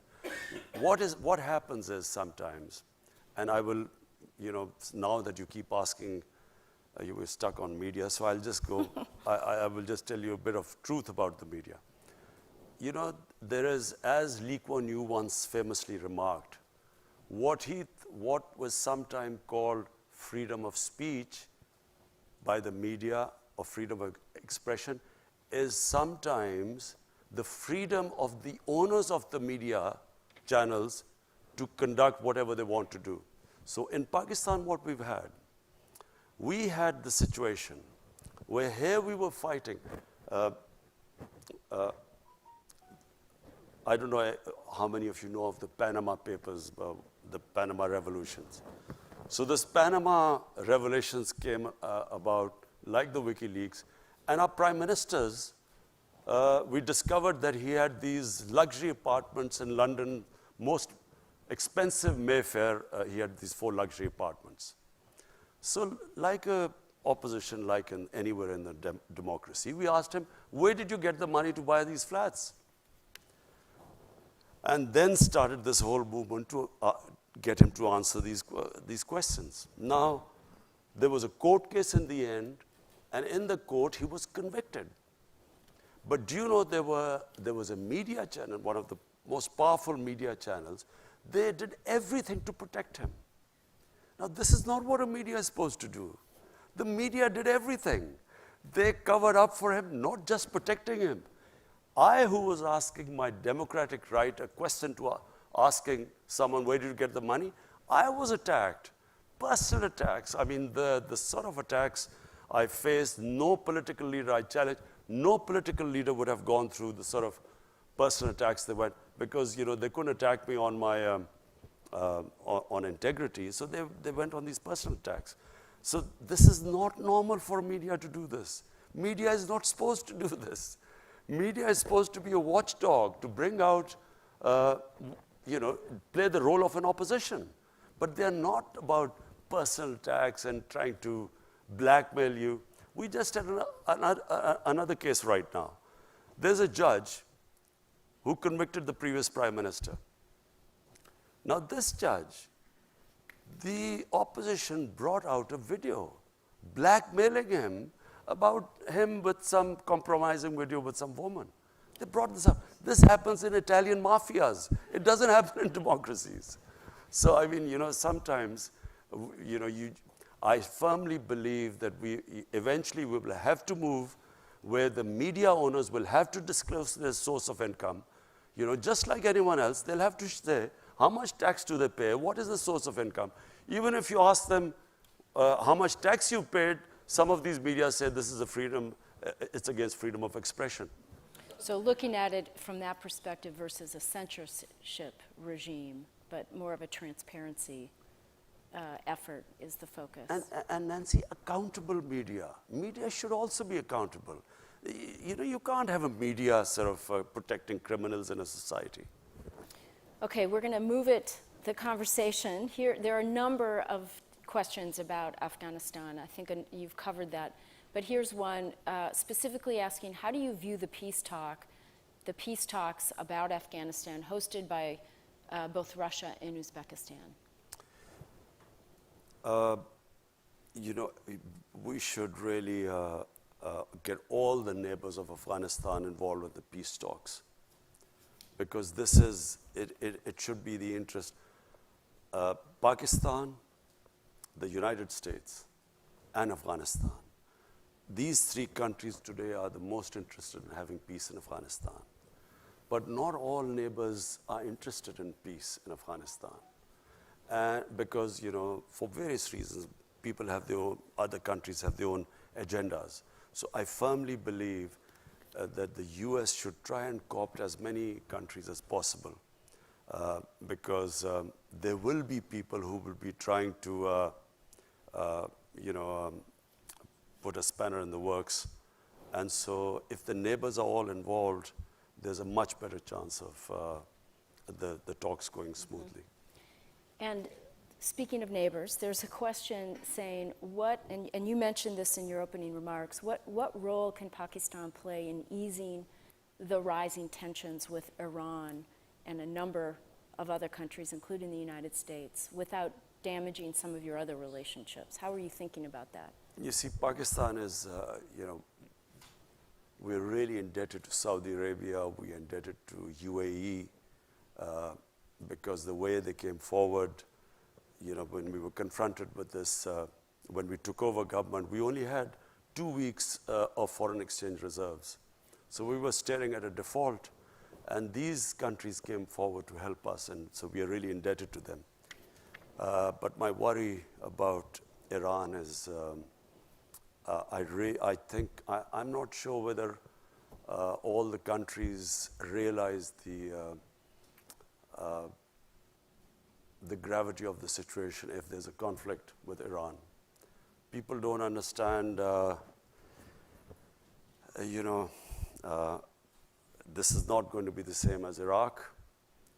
What happens is sometimes, and I will, now that you keep asking, you were stuck on media, so I'll just go, I will just tell you a bit of truth about the media. There is, as Lee Kuan Yew once famously remarked, what was sometimes called freedom of speech by the media or freedom of expression is sometimes the freedom of the owners of the media channels to conduct whatever they want to do. So in Pakistan, what we had the situation where here we were fighting. I don't know how many of you know of the Panama Papers, the Panama Revolutions. So this Panama revelations came about like the WikiLeaks, and our prime ministers, we discovered that he had these luxury apartments in London, most expensive Mayfair, he had these 4 luxury apartments. So like an opposition like anywhere in the democracy. We asked him, where did you get the money to buy these flats? And then started this whole movement to get him to answer these questions. Now, there was a court case in the end, and in the court, he was convicted. But do you know there was a media channel, one of the most powerful media channels, they did everything to protect him. Now, this is not what a media is supposed to do. The media did everything. They covered up for him, not just protecting him. I, who was asking my democratic right a question to asking someone, where did you get the money? I was attacked, personal attacks. I mean, the sort of attacks I faced, no political leader I challenged, no political leader would have gone through the sort of personal attacks they went, because, you know, they couldn't attack me on my, on integrity, so they went on these personal attacks. So this is not normal for media to do this. Media is not supposed to do this. Media is supposed to be a watchdog, to bring out, you know, play the role of an opposition. But they're not about personal attacks and trying to blackmail you. We just had another case right now. There's a judge who convicted the previous prime minister. Now this judge, the opposition brought out a video blackmailing him about him with some compromising video with some woman. They brought this up. This happens in Italian mafias. It doesn't happen in democracies. So, I mean, you know, sometimes, you know, I firmly believe that eventually we will have to move where the media owners will have to disclose their source of income. You know, just like anyone else, they'll have to say, how much tax do they pay? What is the source of income? Even if you ask them how much tax you paid, some of these media say this is a freedom, it's against freedom of expression. So looking at it from that perspective versus a censorship regime, but more of a transparency effort is the focus. And Nancy, accountable media. Media should also be accountable. You know, you can't have a media sort of protecting criminals in a society. Okay, we're going to move the conversation. Here, there are a number of questions about Afghanistan. I think you've covered that. But here's one specifically asking, how do you view the peace talks about Afghanistan hosted by both Russia and Uzbekistan? You know, we should really get all the neighbors of Afghanistan involved with the peace talks, because this is, it should be the interest. Pakistan, the United States, and Afghanistan. These three countries today are the most interested in having peace in Afghanistan. But not all neighbors are interested in peace in Afghanistan. Because, you know, for various reasons, people have their own, other countries have their own agendas. So I firmly believe that the U.S. should try and co-opt as many countries as possible, because there will be people who will be trying to, you know, put a spanner in the works. And so if the neighbors are all involved, there's a much better chance of the talks going smoothly. And speaking of neighbors, there's a question saying, and you mentioned this in your opening remarks, what role can Pakistan play in easing the rising tensions with Iran and a number of other countries, including the United States, without damaging some of your other relationships? How are you thinking about that? You see, Pakistan is, you know, we're really indebted to Saudi Arabia, we're indebted to UAE, because the way they came forward, you know, when we were confronted with this, when we took over government, we only had 2 weeks of foreign exchange reserves. So we were staring at a default, and these countries came forward to help us, and so we are really indebted to them. But my worry about Iran is, I think, I'm not sure whether all the countries realize the gravity of the situation if there's a conflict with Iran. People don't understand, you know, this is not going to be the same as Iraq.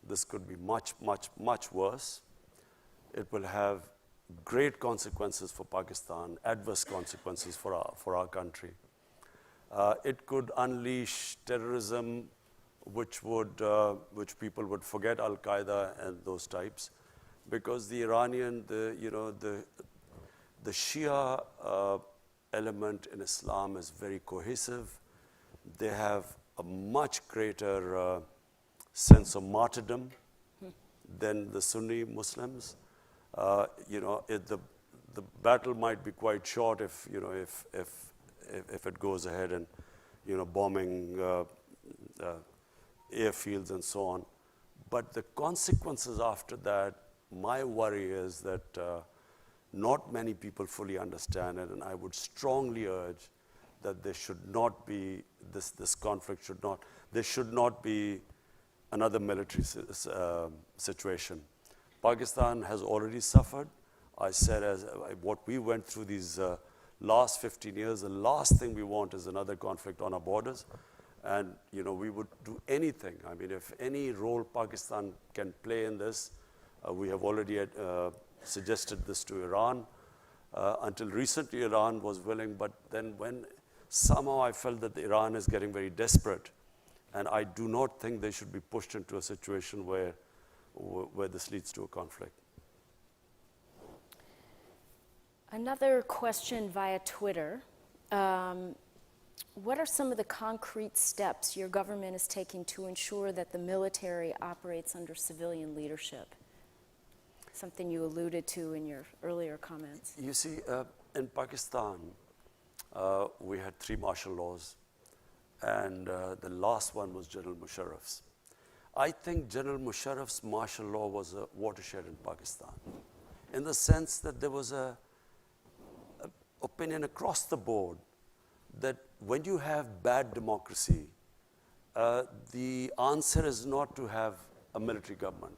This could be much, much, much worse. It will have great consequences for Pakistan, adverse consequences for our country. It could unleash terrorism, which people would forget Al-Qaeda and those types, because the Iranian, the Shia element in Islam is very cohesive. They have a much greater sense of martyrdom than the Sunni Muslims. The battle might be quite short if it goes ahead and bombing airfields and so on. But the consequences after that, my worry is that not many people fully understand it, and I would strongly urge that there should not be this conflict there should not be another military situation. Pakistan has already suffered. I said, what we went through these last 15 years, the last thing we want is another conflict on our borders. And we would do anything. I mean, if any role Pakistan can play in this, we have already suggested this to Iran. Until recently, Iran was willing, but then when somehow I felt that Iran is getting very desperate, and I do not think they should be pushed into a situation where this leads to a conflict. Another question via Twitter. What are some of the concrete steps your government is taking to ensure that the military operates under civilian leadership? Something you alluded to in your earlier comments. You see, in Pakistan, we had 3 martial laws, and the last one was General Musharraf's. I think General Musharraf's martial law was a watershed in Pakistan, in the sense that there was a opinion across the board that when you have bad democracy, the answer is not to have a military government.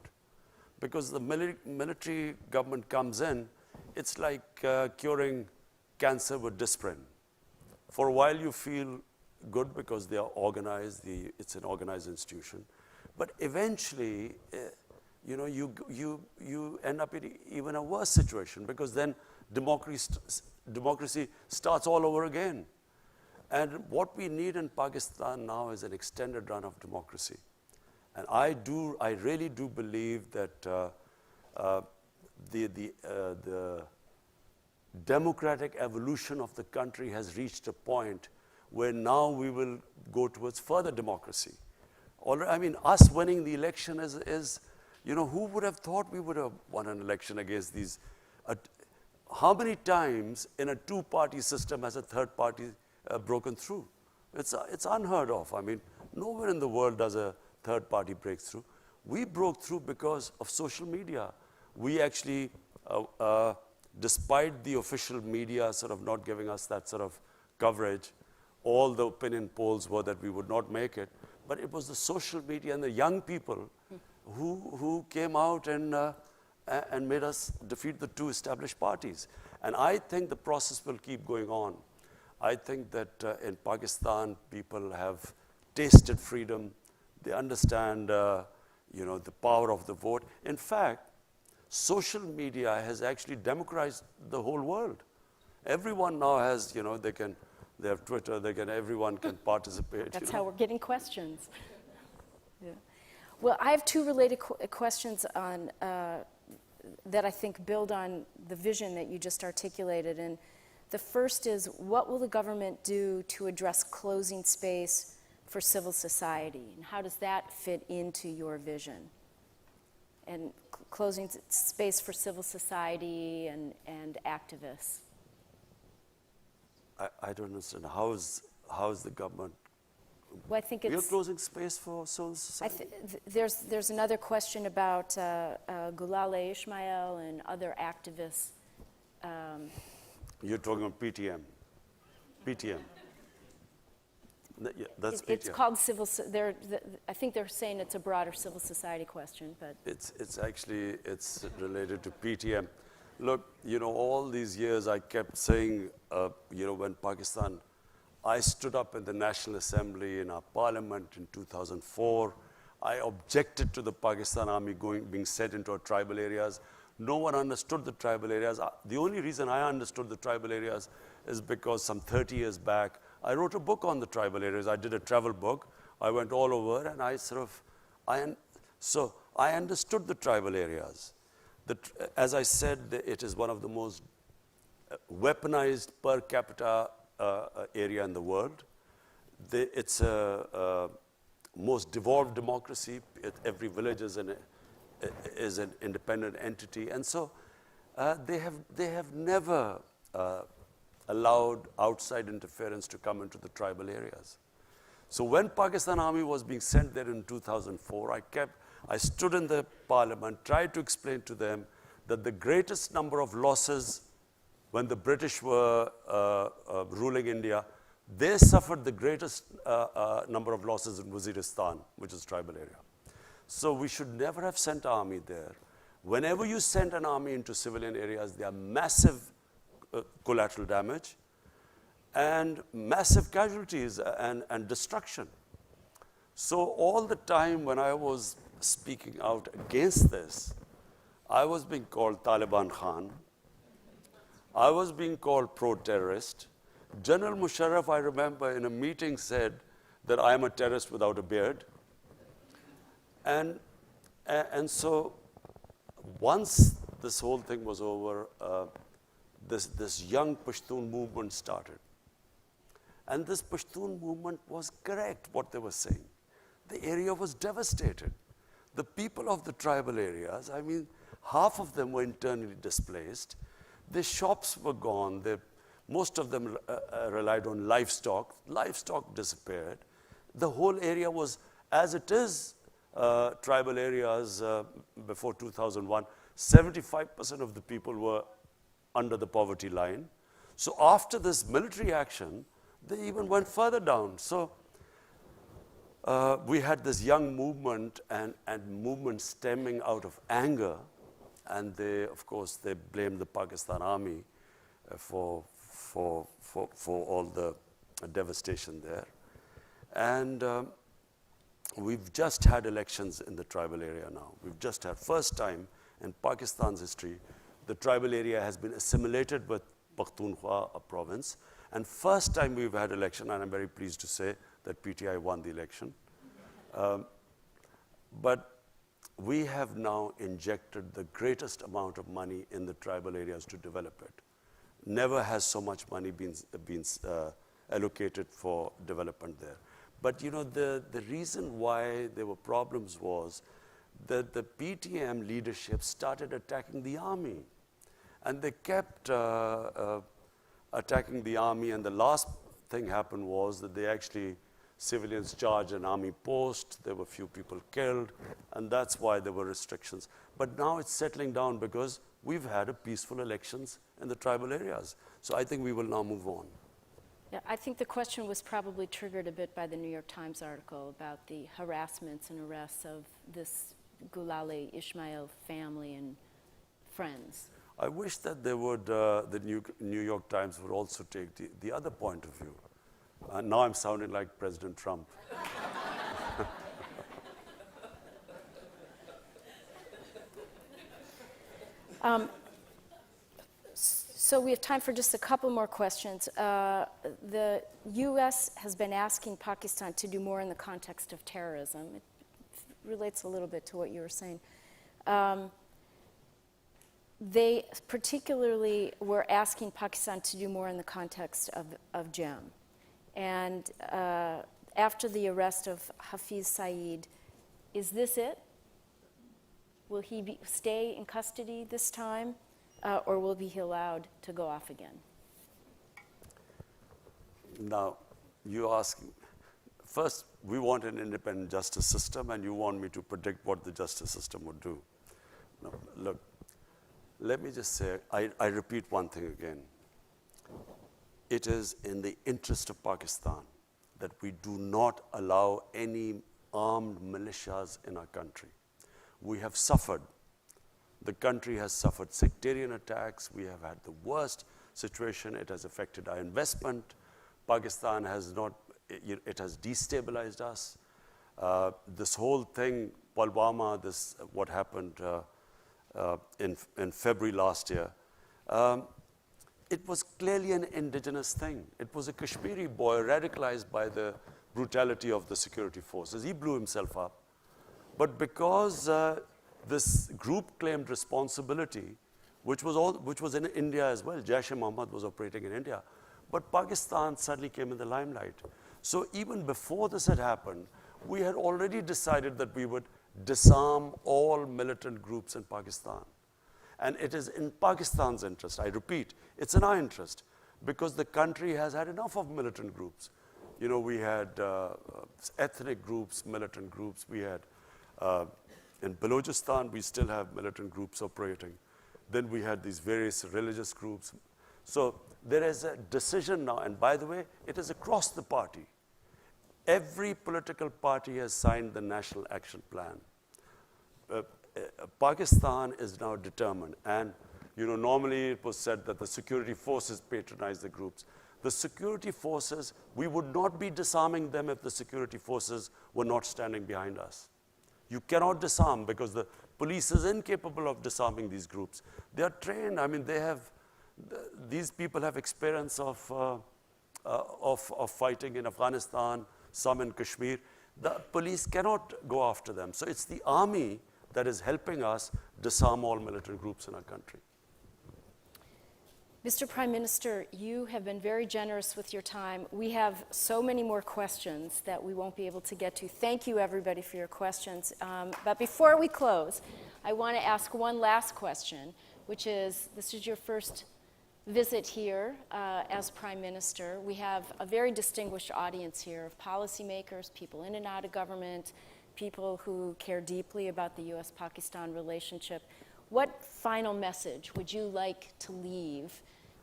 Because the military government comes in, it's like curing cancer with Disprin. For a while you feel good because they are organized, it's an organized institution. But eventually, you end up in even a worse situation, because then democracy starts all over again. And what we need in Pakistan now is an extended run of democracy. And I really do believe that the democratic evolution of the country has reached a point where now we will go towards further democracy. I mean, us winning the election is who would have thought we would have won an election against these? How many times in a 2-party system has a third party broken through? It's unheard of. I mean, nowhere in the world does a third party break through. We broke through because of social media. We actually, despite the official media sort of not giving us that sort of coverage, all the opinion polls were that we would not make it. But it was the social media and the young people who came out and made us defeat the 2 established parties. And I think the process will keep going on. I think that in Pakistan, people have tasted freedom. They understand, the power of the vote. In fact, social media has actually democratized the whole world. Everyone now has, they have Twitter. Everyone can participate. That's how we're getting questions. Yeah. Well, I have 2 related questions on that I think build on the vision that you just articulated. And the first is, what will the government do to address closing space for civil society? And how does that fit into your vision? And closing space for civil society and activists. I don't understand. How is the government? Well, I think You're closing space for civil society? There's another question about Gulale Ismail and other activists. You're talking about PTM. PTM. Yeah, that's PTM. It's called civil. I think they're saying it's a broader civil society question, but it's actually related to PTM. Look, all these years I kept saying, when Pakistan, I stood up in the National Assembly in our parliament in 2004. I objected to the Pakistan army being sent into our tribal areas. No one understood the tribal areas. The only reason I understood the tribal areas is because some 30 years back, I wrote a book on the tribal areas. I did a travel book. I went all over, and so I understood the tribal areas. As I said, it is one of the most weaponized per capita area in the world. It's a most devolved democracy. Every village is an independent entity, and so they have never allowed outside interference to come into the tribal areas. So when Pakistan Army was being sent there in 2004, I stood in the parliament, tried to explain to them that the greatest number of losses when the British were ruling India, they suffered the greatest number of losses in Waziristan, which is tribal area. So we should never have sent army there. Whenever you send an army into civilian areas, there are massive collateral damage and massive casualties and destruction. So all the time when I was speaking out against this, I was being called Taliban Khan. I was being called pro-terrorist. General Musharraf, I remember, in a meeting said that I am a terrorist without a beard. And so once this whole thing was over, this young Pashtun movement started. And this Pashtun movement was correct, what they were saying. The area was devastated. The people of the tribal areas, I mean, half of them were internally displaced. Their shops were gone. Most of them relied on livestock. Livestock disappeared. The whole area was, as it is, tribal areas before 2001, 75% of the people were under the poverty line. So after this military action, they even went further down. So we had this young movement and movement stemming out of anger. And of course, they blamed the Pakistan Army for all the devastation there. And we've just had elections in the tribal area now. We've just had, first time in Pakistan's history, the tribal area has been assimilated with Pakhtunkhwa, a province. And first time we've had election, and I'm very pleased to say that PTI won the election. But we have now injected the greatest amount of money in the tribal areas to develop it. Never has so much money been allocated for development there. But you know, the reason why there were problems was that the PTM leadership started attacking the army. And they kept attacking the army, and the last thing happened was that they actually, civilians charged an army post, there were few people killed, and that's why there were restrictions. But now it's settling down because we've had a peaceful elections in the tribal areas. So I think we will now move on. Yeah, I think the question was probably triggered a bit by the New York Times article about the harassments and arrests of this Gulali Ismail family and friends. I wish that they would, the New York Times would also take the other point of view. Now I'm sounding like President Trump. So we have time for just a couple more questions. The U.S. has been asking Pakistan to do more in the context of terrorism. It relates a little bit to what you were saying. They particularly were asking Pakistan to do more in the context of GEM. And after the arrest of Hafiz Saeed, is this it? Will he stay in custody this time, or will he be allowed to go off again? Now, you ask, first, we want an independent justice system, and you want me to predict what the justice system would do. No, look, let me just say, I repeat one thing again. It is in the interest of Pakistan that we do not allow any armed militias in our country. We have suffered. The country has suffered sectarian attacks. We have had the worst situation. It has affected our investment. Pakistan has not, it has destabilized us. This whole thing, Pulwama, what happened, in February last year, it was clearly an indigenous thing. It was a Kashmiri boy radicalized by the brutality of the security forces. He blew himself up. But because this group claimed responsibility, which was in India as well, Jaish-e-Mohammed was operating in India, but Pakistan suddenly came in the limelight. So even before this had happened, we had already decided that we would disarm all militant groups in Pakistan. And it is in Pakistan's interest, I repeat, it's in our interest, because the country has had enough of militant groups. You know, we had ethnic groups, militant groups. We had, in Balochistan, we still have militant groups operating. Then we had these various religious groups. So there is a decision now, and by the way, it is across the party. Every political party has signed the National Action Plan. Pakistan is now determined, and you know, normally it was said that the security forces patronize the groups. The security forces, we would not be disarming them if the security forces were not standing behind us. You cannot disarm because the police is incapable of disarming these groups. They are trained. I mean, these people have experience of fighting in Afghanistan, some in Kashmir. The police cannot go after them. So it's the army that is helping us disarm all militant groups in our country. Mr. Prime Minister, you have been very generous with your time. We have so many more questions that we won't be able to get to. Thank you, everybody, for your questions. But before we close, I want to ask one last question, which is, this is your first visit here as Prime Minister. We have a very distinguished audience here of policymakers, people in and out of government, people who care deeply about the U.S. Pakistan relationship. What final message would you like to leave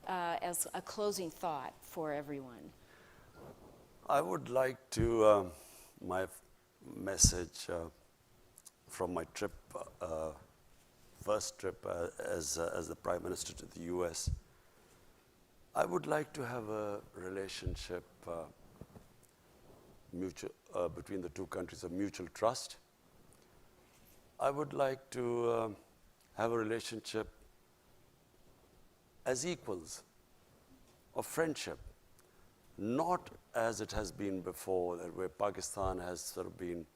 as a closing thought for everyone? I would like to, my message from my trip, first trip as the Prime Minister to the U.S., I would like to have a relationship between the two countries of mutual trust. I would like to have a relationship as equals, of friendship, not as it has been before, where Pakistan has sort of been,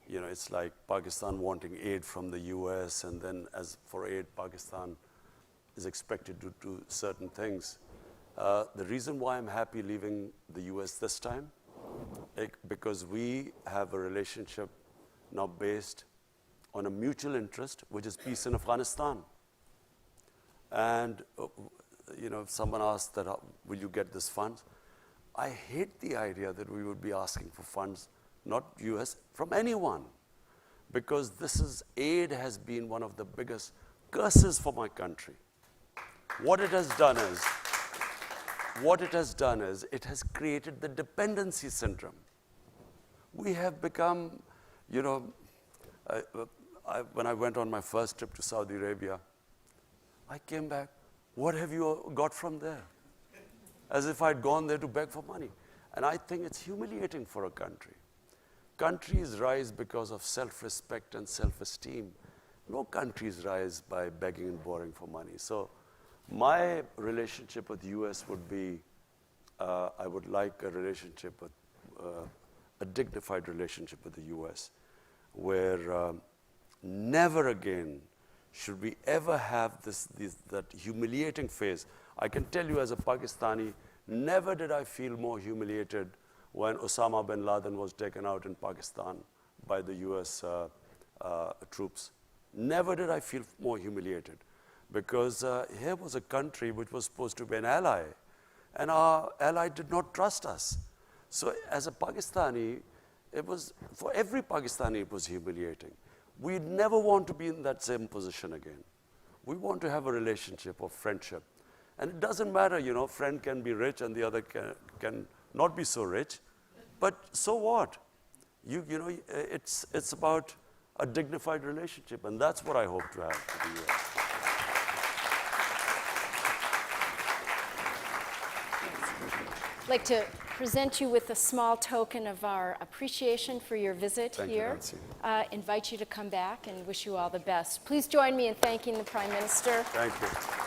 you know, it's like Pakistan wanting aid from the US, and then as for aid, Pakistan is expected to do certain things. The reason why I'm happy leaving the US this time, because we have a relationship now based on a mutual interest, which is peace in Afghanistan. And, you know, if someone asked that, will you get this funds? I hate the idea that we would be asking for funds, not US, from anyone. Because aid has been one of the biggest curses for my country. What it has done is, it has created the dependency syndrome. We have become, you know, when I went on my first trip to Saudi Arabia, I came back, what have you got from there? As if I'd gone there to beg for money. And I think it's humiliating for a country. Countries rise because of self-respect and self-esteem. No countries rise by begging and borrowing for money. So my relationship with the US would be, I would like a relationship with, a dignified relationship with the US, where never again should we ever have that humiliating phase. I can tell you as a Pakistani, never did I feel more humiliated when Osama bin Laden was taken out in Pakistan by the US troops. Never did I feel more humiliated, because here was a country which was supposed to be an ally, and our ally did not trust us. So as a Pakistani, for every Pakistani, it was humiliating. We never want to be in that same position again. We want to have a relationship of friendship. And it doesn't matter, you know, friend can be rich and the other can not be so rich, but so what? You know, it's about a dignified relationship, and that's what I hope to have with the US. I'd like to present you with a small token of our appreciation for your visit Thank you, here. Nancy. Invite you to come back and wish you all the best. Please join me in thanking the Prime Minister. Thank you.